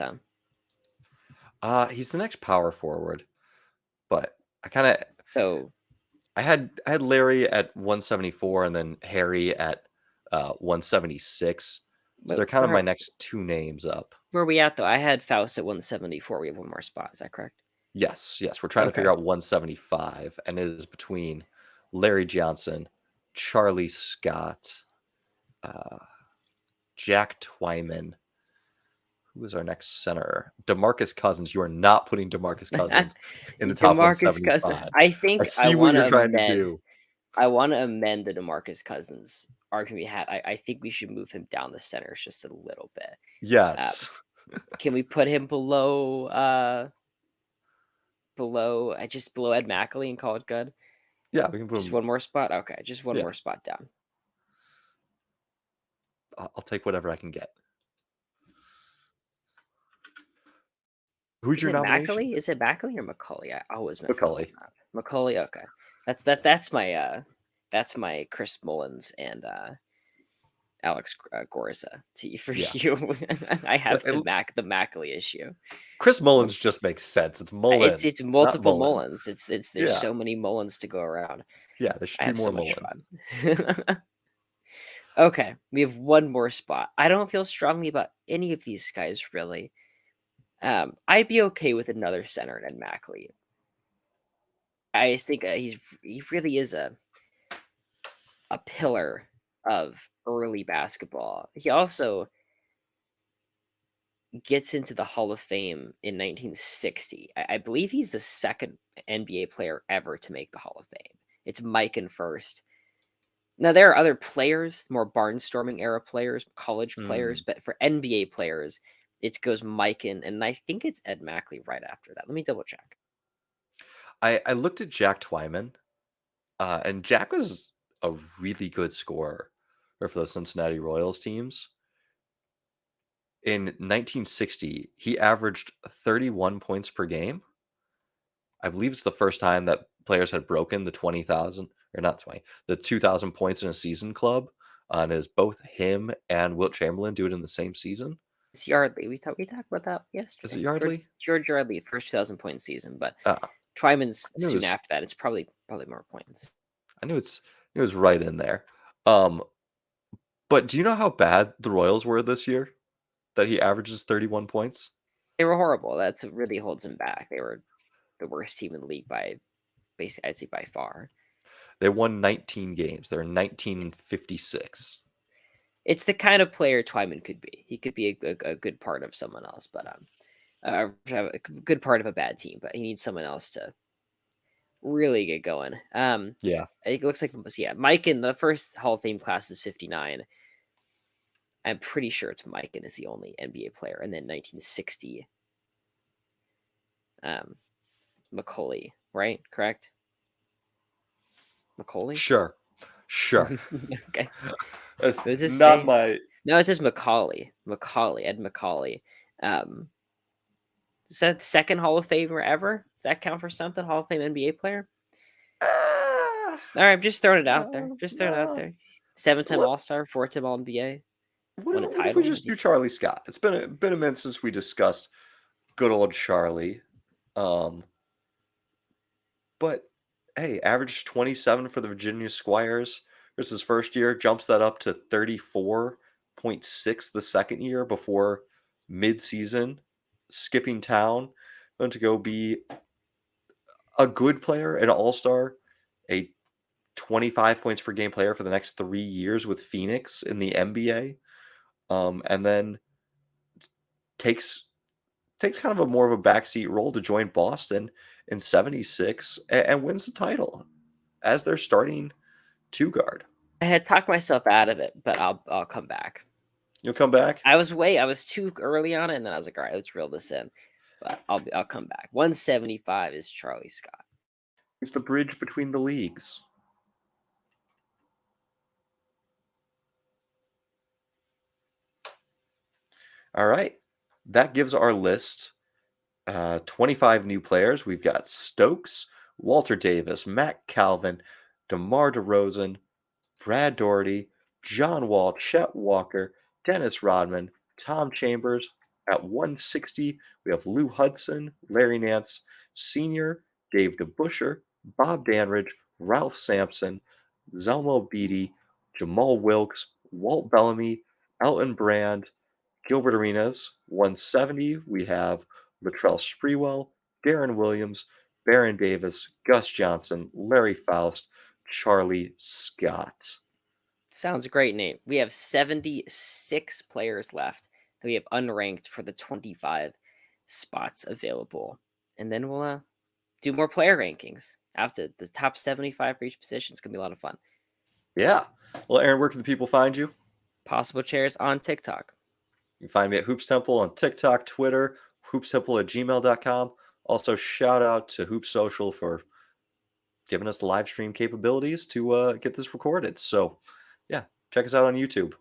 huh? He's the next power forward, but I kind of So I had Larry at 174 and then Harry at 176. So they're kind of my next two names up. where are we at though? I had Faust at 174. We have one more spot. Is that correct? Yes, we're trying to Okay. figure out 175, and it is between Larry Johnson, Charlie Scott, uh, Jack Twyman. Who is our next center? DeMarcus Cousins. You are not putting DeMarcus Cousins in the top DeMarcus Cousins. 175. I I think I see what want you're to trying to amend. do. I want to amend the DeMarcus Cousins argument we had. I think we should move him down the centers just a little bit. Yes. Can we put him below just below Ed Mackley and call it good? Yeah, we can put Just him. one more spot? Okay, just one Yeah, more spot down. I'll take whatever I can get. Who's Is your it nomination? Mackley? Is it Mackley or Macaulay? I always mess that one Macaulay. up. Macaulay, okay. That's my Chris Mullins and Alex Gorza for Yeah. you. I have It- the Mackley issue. Chris Mullins just makes sense. It's Mullins. It's not multiple Mullen. Mullins. There's Yeah. so many Mullins to go around. Yeah, there should I be have more so much Mullen. fun. Okay, we have one more spot. I don't feel strongly about any of these guys really. I'd be okay with another center than Mackley. I just think he really is a pillar of early basketball. He also gets into the Hall of Fame in 1960. I believe he's the second NBA player ever to make the Hall of Fame. It's Mike in first. Now there are other players, more barnstorming era players, college players, but for NBA players, it goes Mike in, and I think it's Ed Mackley right after that. Let me double check. I looked at Jack Twyman, and Jack was a really good scorer for those Cincinnati Royals teams. In 1960, he averaged 31 points per game. I believe it's the first time that players had broken the 20,000 or not 20, the 2,000 points in a season club. And is both him and Wilt Chamberlain do it in the same season? It's Yardley. We talked about that Is it yesterday. Yardley? George Yardley, first 2,000 point season, but Uh, Twyman's I knew it soon was after that. It's probably more points. I knew it was right in there. But do you know how bad the Royals were this year? That he averages 31 points? They were horrible. That's what really holds him back. They were the worst team in the league by basically, I'd say by far. They won 19 games. They're 1956. It's the kind of player Twyman could be. He could be a good part of someone else, but a good part of a bad team. But he needs someone else to really get going. Yeah. It looks like Mike in the first Hall of Fame class is 59. I'm pretty sure it's Mike and is the only NBA player. And then 1960, Macaulay, right? Correct? Macaulay? Sure. Okay. It's What does this not say? my No, it says Macaulay. Ed Macaulay. Is that second Hall of Famer ever? Does that count for something? Hall of Fame NBA player? Ah, All right, I'm just throwing it out there. no, Just throwing it out no. there. 7-time What All Star, 4-time All NBA, won a what if we title. just do Charlie Scott? It's been a minute since we discussed good old Charlie. But hey, averaged 27 for the Virginia Squires. This his first year, jumps that up to 34.6 the second year before mid-season, skipping town, going to go be a good player, an all-star, a 25 points per game player for the next 3 years with Phoenix in the NBA. And then takes kind of a more of a backseat role to join Boston in 76 and wins the title as their starting two guard. I had talked myself out of it, but I'll come back. You'll come back? I was too early on it, and then I was like, all right, let's reel this in. But I'll come back. 175 is Charlie Scott. It's the bridge between the leagues. All right. That gives our list 25 new players. We've got Stokes, Walter Davis, Matt Calvin, DeMar DeRozan, Brad Doherty, John Wall, Chet Walker, Dennis Rodman, Tom Chambers. At 160, we have Lou Hudson, Larry Nance Sr., Dave DeBuscher, Bob Danridge, Ralph Sampson, Zelmo Beaty, Jamal Wilkes, Walt Bellamy, Elton Brand, Gilbert Arenas. 170, we have Latrell Sprewell, Darren Williams, Baron Davis, Gus Johnson, Larry Faust, Charlie Scott. Sounds a great name. We have 76 players left that we have unranked for the 25 spots available. And then we'll do more player rankings after the top 75 for each position. It's going to be a lot of fun. Yeah. Well, Aaron, where can the people find you? Possible Chairs on TikTok. You can find me at Hoops Temple on TikTok, Twitter, hoopstemple@gmail.com. Also, shout out to Hoops Social for giving us the live stream capabilities to get this recorded. So, yeah, check us out on YouTube.